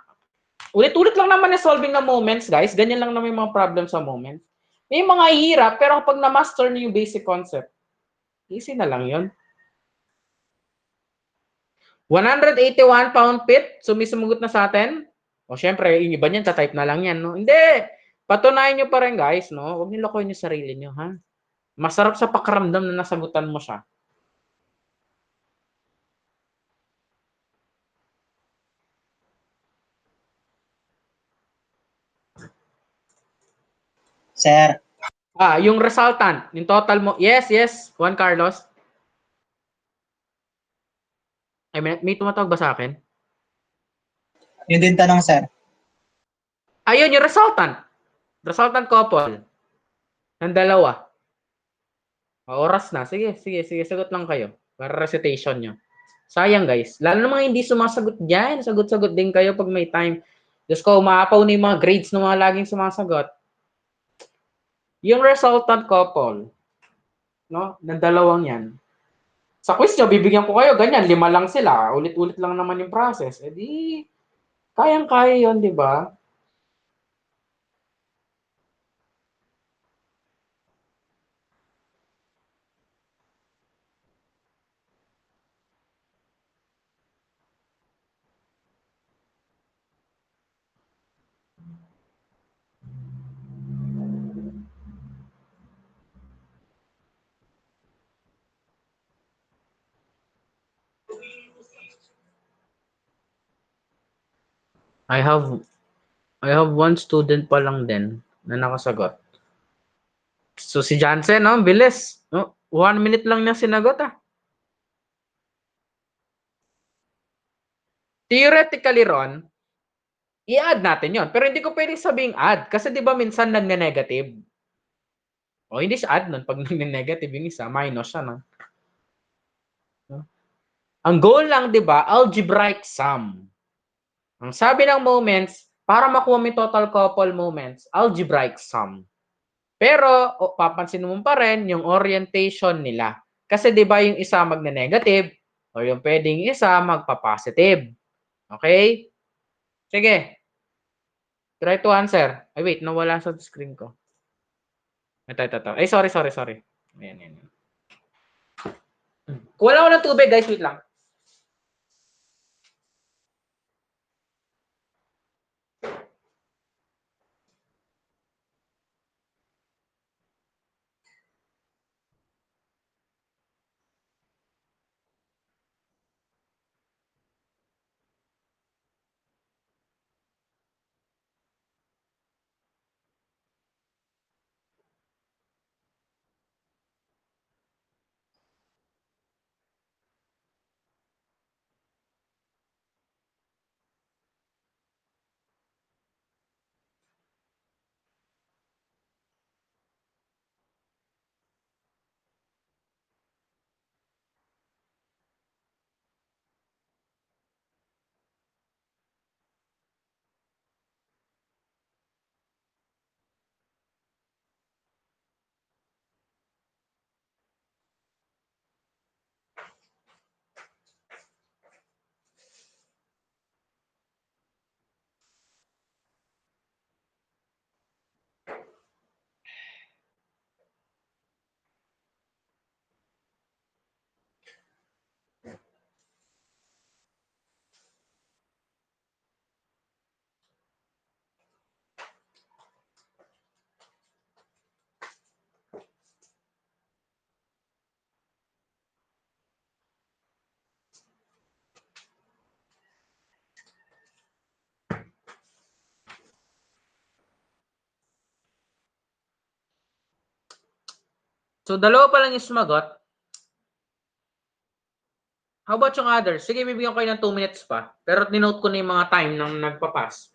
S1: Ulit-ulit lang naman yung solving ng moments, guys. Ganyan lang naman yung mga problem sa moments. May mga hirap, pero kapag na-master niyo yung basic concept, easy na lang yun. 181 pound-feet. So, may sumugot na sa atin. O, syempre, yung iba niyan, tatype na lang yan, no? Hindi! Patunayan nyo pa rin, guys, no? Huwag niyo lokohin yung sarili nyo, ha? Masarap sa pakiramdam na nasagutan mo siya.
S3: Sir,
S1: Yung resultant, yung total mo. Yes, Juan Carlos. Ay, may tumatawag ba sa akin?
S3: yun din tanong, sir.
S1: Ayun, yung resultant. Resultant couple. Ng dalawa. Oras na. Sige. Sagot lang kayo. Para recitation nyo. Sayang, guys. Lalo na mga hindi sumasagot dyan. Sagot-sagot din kayo pag may time. Diyos ko, umaapaw na yung mga grades ng mga laging sumasagot. Yung resultant couple, no, ng dalawang yan. Sa quiz nyo, bibigyan ko kayo, ganyan, 5 lang sila. Ulit-ulit lang naman yung process. Eh di, kayang-kaya yun, di ba? I have one student pa lang din na nakasagot. So si Jansen, no, bilis. No? 1 minute lang niya sinagot, Theoretically, Ron, i-add natin yon. Pero hindi ko pwedeng sabing add. Kasi di ba minsan nagne-negative? O hindi siya add nun. Pag nagne-negative yung isa, minus siya. No? Ang goal lang, di ba, algebraic sum. Ang sabi ng moments, para makuha mo yung total couple moments, algebraic sum. Pero, papansin mo pa rin yung orientation nila. Kasi di ba yung isa magne-negative or yung pwedeng isa magpa-positive. Okay? Sige. Try to answer. Ay, wait. Nawala sa screen ko. Ito. Ay, sorry. Ayan. Wala ko ng tubig, guys. Wait lang. So, dalawa pa lang yung sumagot. How about yung others? Sige, bibigyan ko kayo ng 2 minutes pa. Pero dinote ko na yung mga time nang nagpa-pass.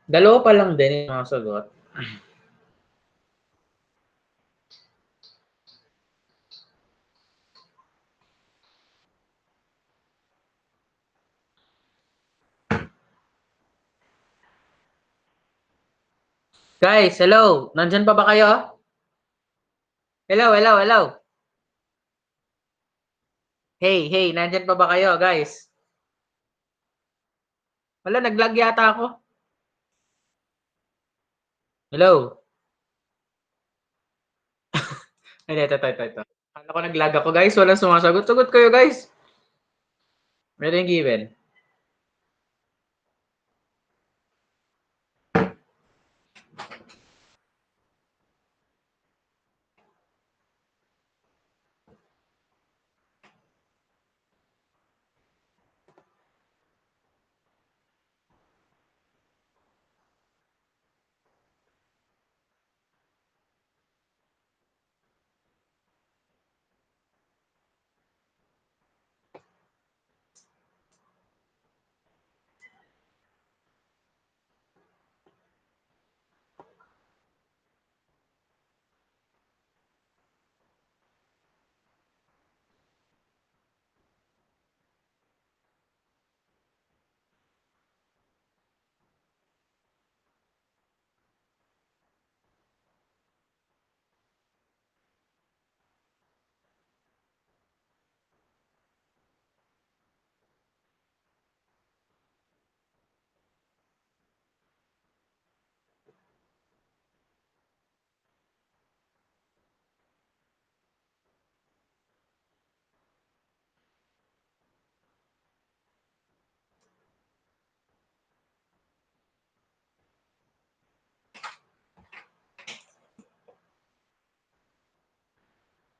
S1: Dalawa pa lang din yung mga sagot. Guys, hello. Nandyan pa ba kayo? Hello. Hey, nandyan pa ba kayo, guys? Wala, naglag yata ako. Hello? Ay, ito. Akala ko naglag ako, guys. Walang sumasagot. Sagot kayo, guys. Meron given.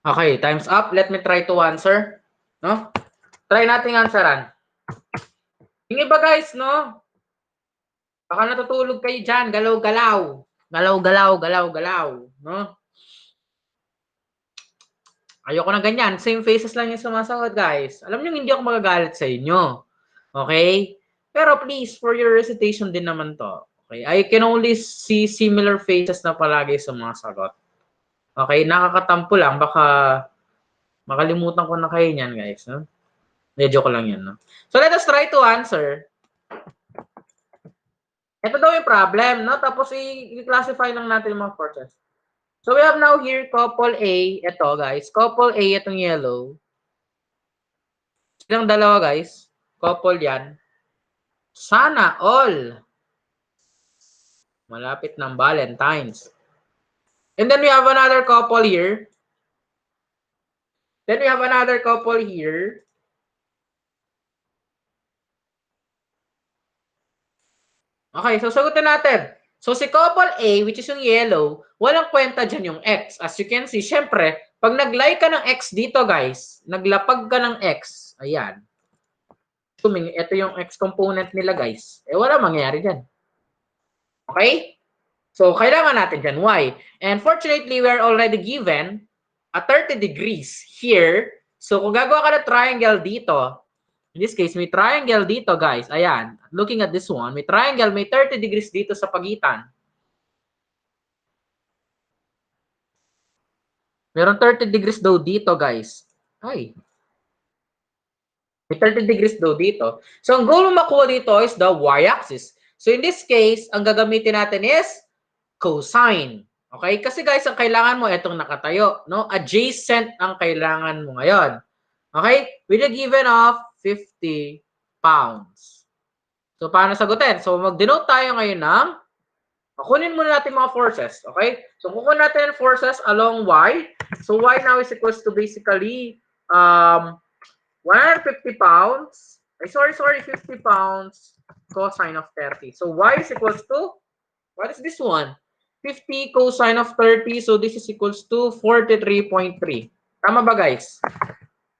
S1: Okay, time's up. Let me try to answer. No? Try nating answeran. Yung iba guys, no? Baka natutulog kayo dyan. Galaw-galaw. Galaw-galaw, galaw-galaw. No? Ayoko na ganyan. Same faces lang yung sumasagot, guys. Alam niyo, hindi ako magagalit sa inyo. Okay? Pero please, for your recitation din naman to. Okay? I can only see similar faces na palagi sa mga sagot. Okay? Nakakatampo lang. Baka makalimutan ko na kayo niyan, guys. No? Medyo ko lang yan. No? So, let us try to answer. Ito daw yung problem. No? Tapos, i-classify lang natin yung mga forces. So, we have now here couple A. Ito, guys. Couple A, itong yellow. Silang dalawa, guys. Couple yan. Sana all. Malapit ng Valentine's. And then we have another couple here. Then we have another couple here. Okay, so sagutin natin. So si couple A, which is yung yellow, walang kwenta dyan yung X. As you can see, syempre, pag nag-like ka ng X dito, guys, naglapag ka ng X, ayan. Assuming ito yung X component nila, guys. Eh, wala mangyayari dyan. Okay? So, kailangan natin dyan Y. And fortunately, we are already given a 30 degrees here. So, kung gagawa ka ng triangle dito, in this case, may triangle dito, guys. Ayan. Looking at this one, may triangle, may 30 degrees dito sa pagitan. Meron 30 degrees daw dito, guys. Ay. May 30 degrees daw dito. So, ang goal mo makuha dito is the y-axis. So, in this case, ang gagamitin natin is cosine. Okay? Kasi guys, ang kailangan mo, itong nakatayo. No? Adjacent ang kailangan mo ngayon. Okay? With a given of 50 pounds. So, paano sagutin? So, mag-denote tayo ngayon ng, kunin muna natin mga forces. Okay? So, kukunin natin ang forces along y. So, y now is equals to basically 150 pounds. Ay, sorry, 50 pounds cosine of 30. So, y is equals to, what is this one? 50 cosine of 30. So, this is equals to 43.3. Tama ba, guys?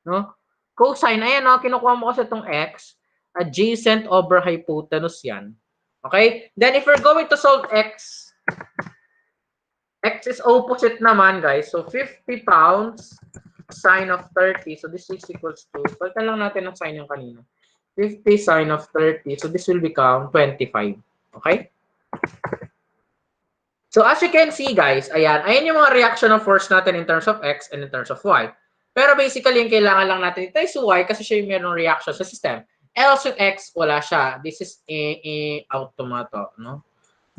S1: No? Cosine, ayan, no? Kinukuha mo kasi itong x. Adjacent over hypotenuse yan. Okay? Then, if we're going to solve x is opposite naman, guys. So, 50 pounds sine of 30. So, this is equals to, palitan lang natin ang sine yung kanina. 50 sine of 30. So, this will become 25. Okay? So, as you can see, guys, ayan yung mga reaction of force natin in terms of x and in terms of y. Pero basically, yung kailangan lang natin ito is y kasi siya yung mayroong reaction sa system. Else yung x, wala siya. This is automato, no?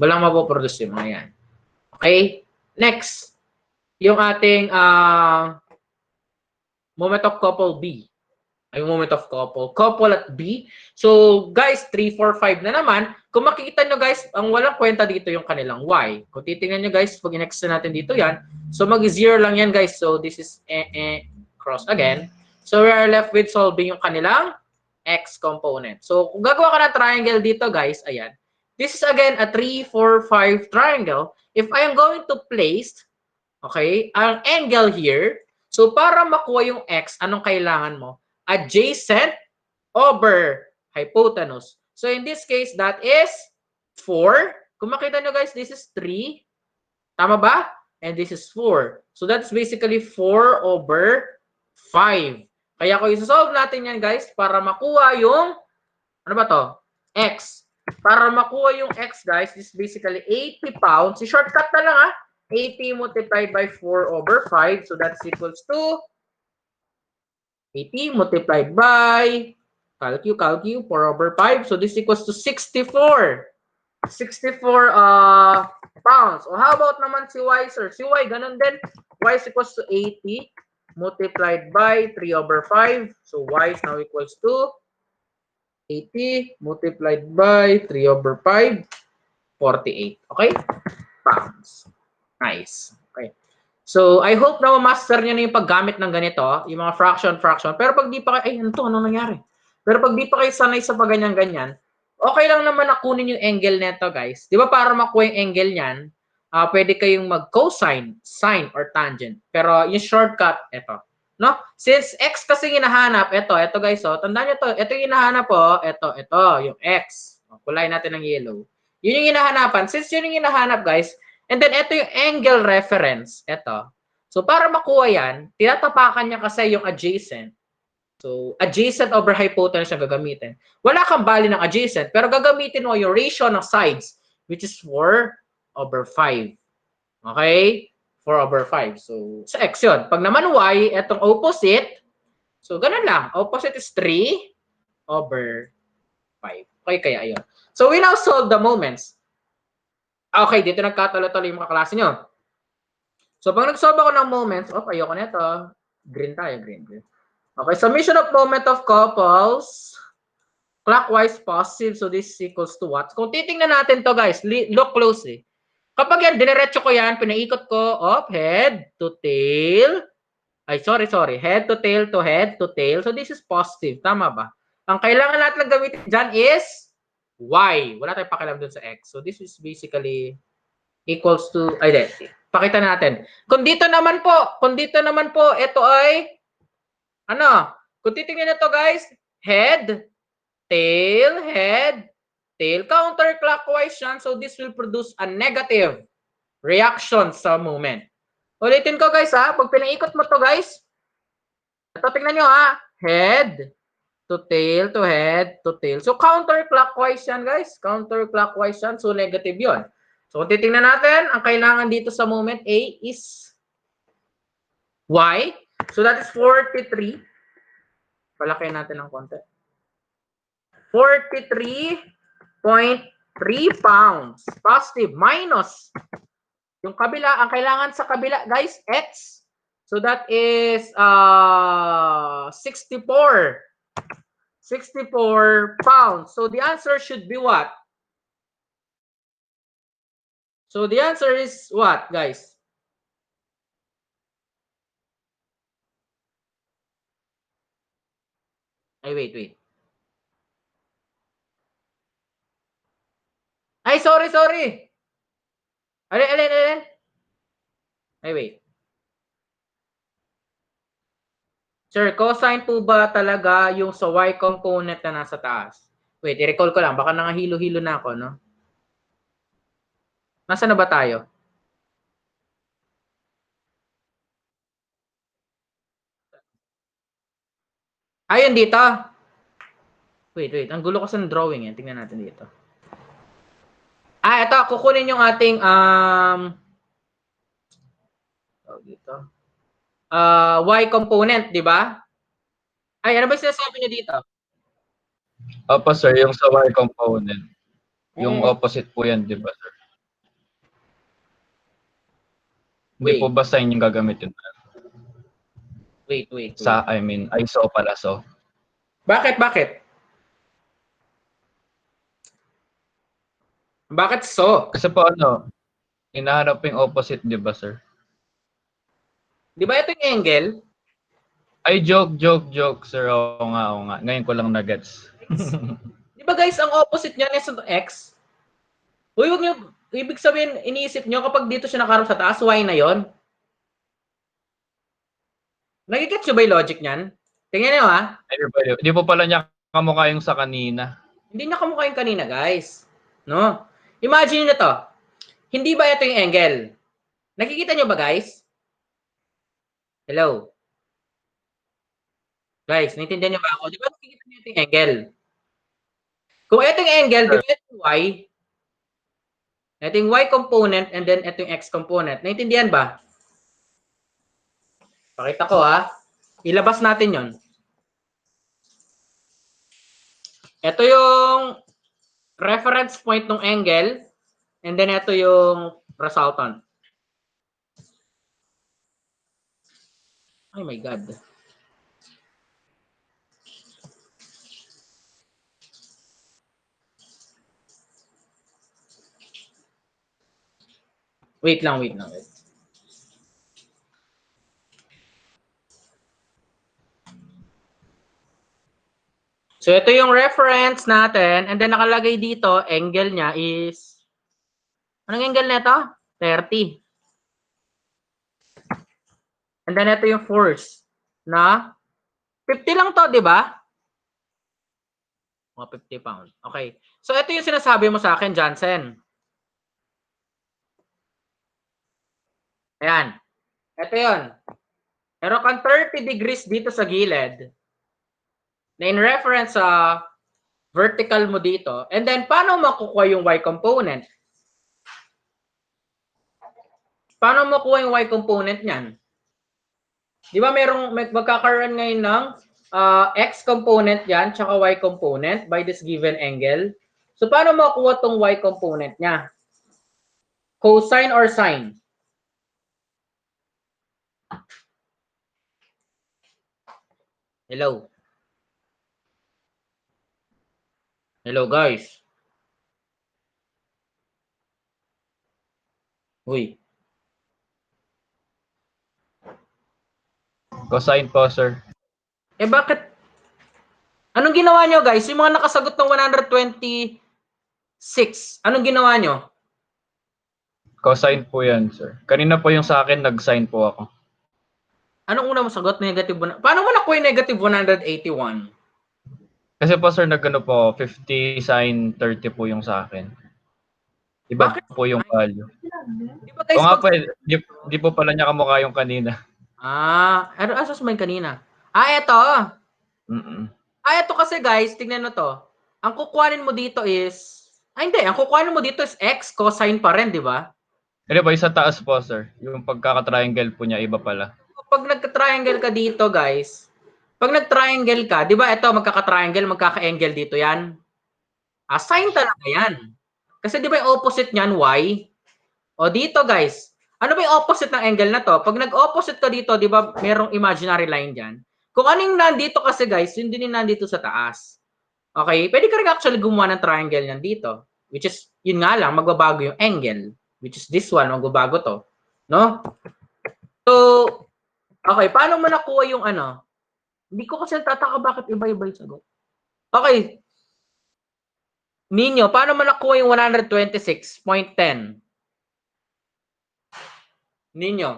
S1: Walang mapoproduce yung mga yan. Okay? Next, yung ating moment of couple B. Ay, moment of couple at B. So, guys, 3, 4, 5 na naman. Kung makikita nyo, guys, ang walang kwenta dito yung kanilang Y. Kung titingnan nyo, guys, pag in-X natin dito yan, so mag-0 lang yan, guys. So, this is cross again. So, we are left with solving yung kanilang X component. So, kung gagawa ka ng triangle dito, guys, ayan. This is, again, a 3, 4, 5 triangle. If I am going to place, okay, ang angle here, so para makuha yung X, anong kailangan mo? Adjacent over hypotenuse. So, in this case, that is 4. Kung makita nyo, guys, this is 3. Tama ba? And this is 4. So, that's basically 4 over 5. Kaya kung isa-solve natin yan, guys, para makuha yung, ano ba to? X. Para makuha yung X, guys, this is basically 80 pounds. I-shortcut na lang, 80 multiplied by 4 over 5. So, that's equals to 80 multiplied by, calcu, 4 over 5. So, this equals to 64. 64 pounds. O how about naman si Y, sir? Si Y, ganun din. Y is equals to 80 multiplied by 3 over 5. So, Y is now equals to 80 multiplied by 3 over 5, 48. Okay? Pounds. Nice. Okay. So, I hope na ma-master nyo na yung paggamit ng ganito, yung mga fraction. Pero pag di pa kayo, ay, ano nangyari? Pero pag di pa kayo sanay sa pag-ganyan-ganyan, okay lang naman na kunin yung angle neto, guys. Di ba para makuha yung angle niyan, pwede kayong mag-cosine, sine, or tangent. Pero yung shortcut, ito. No? Since x kasi hinahanap, ito guys, oh, tandaan nyo to, ito yung hinahanap po, ito, yung x. Kulay natin ng yellow. Yun yung hinahanapan. Since yun yung hinahanap, guys, and then ito yung angle reference, ito. So, para makuha yan, tinatapakan niya kasi yung adjacent. So, adjacent over hypotenuse ang gagamitin. Wala kang value ng adjacent, pero gagamitin mo yung ratio ng sides, which is 4/5. Okay? 4/5. So, sa x yun. Pag naman y, etong opposite, so ganun lang. Opposite is 3/5. Okay, kaya ayun. So, we now solve the moments. Okay, dito nagkatuloy-tuloy yung mga klase nyo. So, pag nag-solve ako ng moments, ayoko na ito. Green tayo, green. Okay, summation of moment of couples, clockwise positive, so this equals to what? Kung titingnan natin to guys, look closely. Kapag yan, dinerecho ko yan, pinaikot ko, head to tail, head to tail to head to tail, so this is positive, tama ba? Ang kailangan natin lang gamitin dyan is y. Wala tayong pakialam dun sa x. So this is basically equals to, pakita natin. Kung dito naman po, ito ay, kung titingnan nyo to guys, head, tail, counterclockwise yan. So this will produce a negative reaction sa moment. Ulitin ko guys pag pinaikot mo to guys, ito tingnan nyo head to tail to head to tail. So counterclockwise yan guys, counterclockwise yan. So negative yon. So kung titingnan natin, ang kailangan dito sa moment A is y. So that is 43. Palaki natin ng konti. 43.3 pounds. Positive. Minus. Yung kabila, ang kailangan sa kabila, guys, x. So that is 64. 64 pounds. So the answer should be what? So the answer is what, guys? Wait. Sorry. Alin? Wait. Sir, cosine po ba talaga yung sa y component na nasa taas? Wait, i-recall ko lang. Baka nangahilo-hilo na ako, no? Nasaan na ba tayo? Ayun dito. Wait. Ang gulo kasi ng drawing yan. Tingnan natin dito. Ito. Kukunin yung ating dito. Y component, di ba? Ano ba sinasabi niyo dito?
S2: Opo, sir, yung sa y component. Yung opposite po yan, di ba, sir? Hindi po ba sign yung gagamitin?
S1: Wait.
S2: ISO pala, so.
S1: Bakit? Bakit so?
S2: Kasi po hinahanap yung opposite, di ba, sir?
S1: Di ba ito yung angle?
S2: Ay, joke, sir. Oo nga. Ngayon ko lang na-gets.
S1: Di ba guys, ang opposite niyan is x? Uy, wag niyo, ibig sabihin, iniisip niyo kapag dito siya nakaharap sa taas, y na yon. Nagigets niyo ba yung logic niyan? Tingnan niyo
S2: Hindi po pala niya kamukha yung sa kanina.
S1: Hindi niya kamukha yung kanina, guys. No? Imagine niyo na to. Hindi ba ito yung angle? Nakikita niyo ba, guys? Hello? Guys, naintindihan niyo ba ako? Di ba nakikita niyo ito yung angle? Kung ito yung angle, di ba ito yung y? Ito yung y component and then ito yung x component. Naintindihan ba? Pakita ko ilabas natin yon. Ito yung reference point ng angle and then ito yung resultant. Oh my God. Wait lang. So, ito yung reference natin and then nakalagay dito, angle niya is, anong angle nito? 30. And then ito yung force na 50 lang to, di ba? Mga 50 pounds. Okay. So ito yung sinasabi mo sa akin, Johnson. Ayan. Ito yun. Meron kang 30 degrees dito sa gilid na in reference sa vertical mo dito. And then, paano makukuha yung y component? Paano makuha yung y component niyan? Di ba magkakaroon ngayon ng x component yan, tsaka y component by this given angle. So, paano makuha tong y component niya? Cosine or sine? Hello? Hello, guys? Uy.
S2: Cosine po, sir.
S1: Eh, bakit? Anong ginawa nyo, guys? Yung mga nakasagot ng 126, anong ginawa nyo?
S2: Cosine po yan, sir. Kanina po yung sa akin, nag-sign po ako.
S1: Anong una mo sagot? Negative 1. Paano mo nakuha yung negative 181?
S2: Kasi po, sir, nag-ano po, 50 sin 30 po yung sa akin. Iba
S1: Bakit?
S2: po yung value.
S1: Di ba guys,
S2: O nga po, di po pala niya kamukha yung kanina.
S1: ano asas mo yung kanina? Eto.
S2: Mm-mm.
S1: Eto kasi guys, tingnan mo to. Ang kukuhanin mo dito is, hindi, ang kukuhanin mo dito is x cosine pa rin, di ba?
S2: Ano ba, sa taas po, sir. Yung pagkaka-triangle po niya, iba pala.
S1: Pag nagka-triangle ka dito, guys, pag nag-triangle ka, di ba ito, magkaka-triangle, magkaka-angle dito yan. Sine talaga yan. Kasi di ba yung opposite niyan, y? O dito, guys, ano ba yung opposite ng angle na to? Pag nag-opposite ka dito, di ba, merong imaginary line dyan? Kung anong nandito kasi, guys, yun din yung nandito sa taas. Okay? Pwede ka rin actually gumawa ng triangle yan dito. Which is, yun nga lang, magbabago yung angle. Which is this one, magbabago to. No? So, okay, paano mo nakuha yung ano? Hindi ko kasi tataka bakit iba-iba yung sagot. Okay. Ninyo, paano mo nakuha yung 126.10? Ninyo.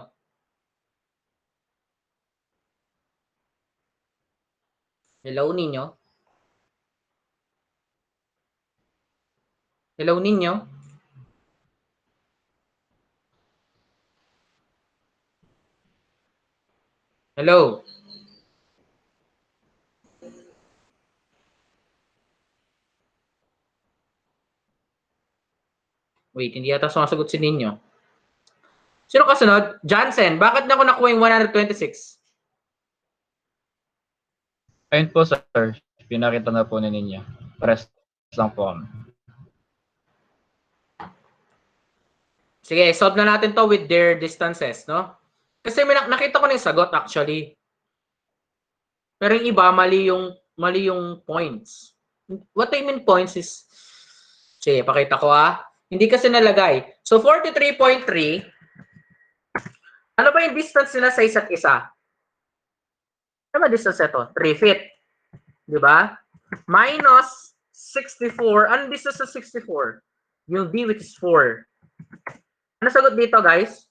S1: Hello, Ninyo? Hello, Ninyo? Hello? Wait, hindi yata sumasagot si Ninyo. Sino kasunod? Johnson, bakit na ako nakuha yung 126?
S2: Ayun po, sir. Pinakita na po ni ninyo. Press lang po kami.
S1: Sige, solve na natin to with their distances, no? Kasi nakita ko na yung sagot actually. Pero yung iba, mali yung points. What I mean points is, sige, pakita ko Hindi kasi nalagay. So, 43.3, ano ba yung distance nila sa isa't isa? Ano ba distance ito? 3 feet. Di ba? Minus 64. Ano distance sa 64? Yung D which is 4. Ano sagot dito, guys?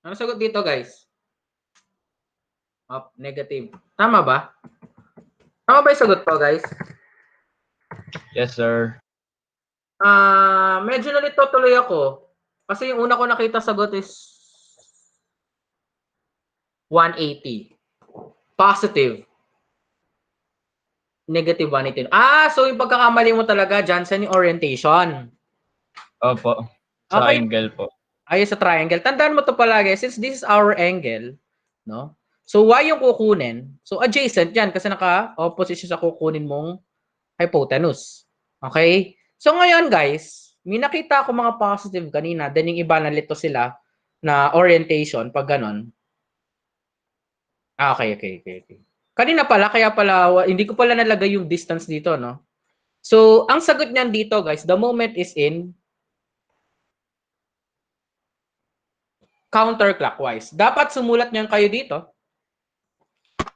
S1: Ano sagot dito, guys? Negative. Tama ba? Tama ba yung sagot ko, guys?
S2: Yes, sir.
S1: Medyo nalito tuloy ako. Kasi yung una ko nakita sagot is 180. Positive. Negative 180. So yung pagkakamali mo talaga, Johnson, yung orientation.
S2: Opo. Sa
S1: Okay.
S2: angle po.
S1: Ayun sa triangle. Tandaan mo to palagi, since this is our angle, no? So, y yung kukunin. So, adjacent yan kasi naka-opposite siya sa kukunin mong hypotenuse. Okay? So, ngayon, guys, may nakita ako mga positive kanina, then yung iba nalito sila na orientation pag ganon. Okay. Kanina pala, kaya pala, hindi ko pala nalagay yung distance dito, no? So, ang sagot niyan dito, guys, the moment is in counterclockwise. Dapat sumulat niyan kayo dito.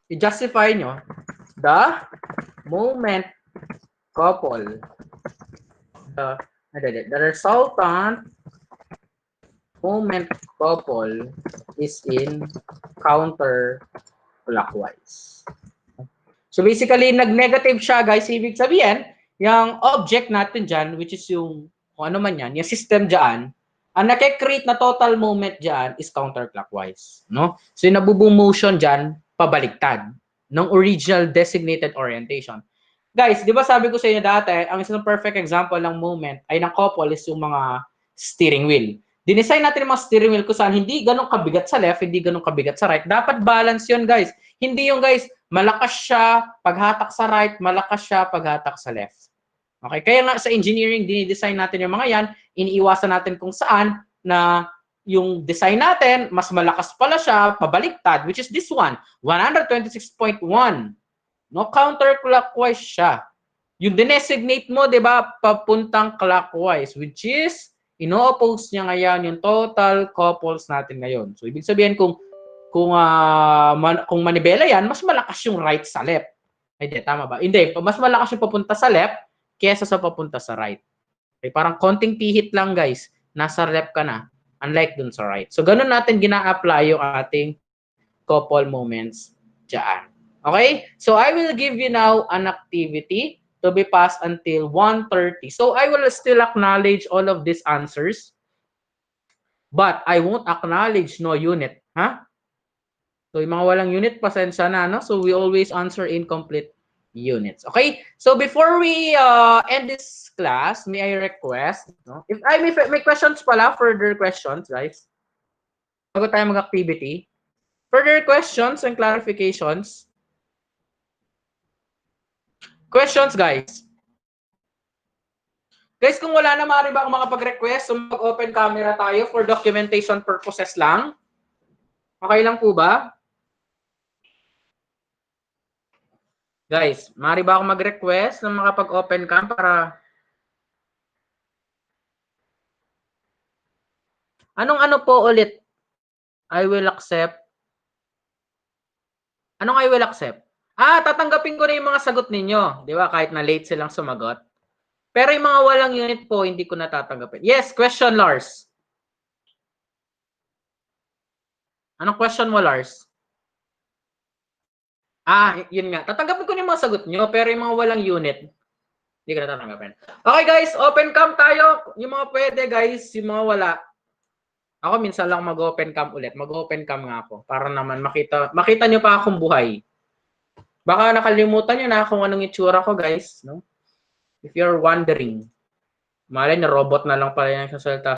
S1: I-justify nyo the moment couple. The The resultant moment couple is in counterclockwise. So basically, nag-negative siya, guys. Ibig sabihin, yung object natin dyan, which is yung, kung ano man yan, yung system dyan, ang nakikreate na total moment dyan is counterclockwise. No? So yung nabubong motion dyan, pabaliktad ng original designated orientation. Guys, di ba sabi ko sa inyo dati, ang isang perfect example ng moment ay ng couple is yung mga steering wheel. Dinesign natin yung mga steering wheel kung saan hindi ganun kabigat sa left, hindi ganun kabigat sa right. Dapat balance yun, guys. Hindi yung, guys, malakas siya paghatak sa right, malakas siya paghatak sa left. Okay? Kaya nga sa engineering, dinidesign natin yung mga yan, iniiwasan natin kung saan na yung design natin, mas malakas pala siya, pabaliktad, which is this one, 126.1. No, counterclockwise siya. Yung dinesignate mo, 'di ba, papuntang clockwise, which is ino-oppose niya ngayon yung total couples natin ngayon. So ibig sabihin kung manibela 'yan, mas malakas yung right sa left. Hindi, tama ba? Hindi, mas malakas yung papunta sa left kaysa sa papunta sa right. Okay, parang konting pihit lang, guys. Nasa left ka na, unlike dun sa right. So ganun natin gina-apply yung ating couple moments diyan. Okay? So I will give you now an activity to be passed until 1:30. So I will still acknowledge all of these answers, but I won't acknowledge no unit. Huh? So yung mga walang unit, pasensya na, no? So we always answer incomplete units. Okay? So before we end this class, may I request, no? If I may questions pala, further questions, guys. Bago tayo mag-activity. Further questions and clarifications. Questions, guys. Guys, kung wala na, maaari ba akong makapag-request? So mag-open camera tayo for documentation purposes lang. Okay lang po ba? Guys, maaari ba akong mag-request na makapag-open cam para... Anong ano po ulit? I will accept. Anong I will accept? Tatanggapin ko na yung mga sagot ninyo. Di ba? Kahit na late silang sumagot. Pero yung mga walang unit po, hindi ko natatanggapin. Yes, question, Lars. Anong question mo, Lars? Yun nga. Tatanggapin ko na yung mga sagot nyo, pero yung mga walang unit, hindi ko natatanggapin. Okay, guys. Open cam tayo. Yung mga pwede, guys. Yung mga wala. Ako minsan lang mag-open cam ulit. Mag-open cam nga ako. Para naman makita nyo pa akong buhay. Baka nakalimutan nyo na kung anong itsura ko, guys. No? If you're wondering. Malay na robot na lang pala yung sasalita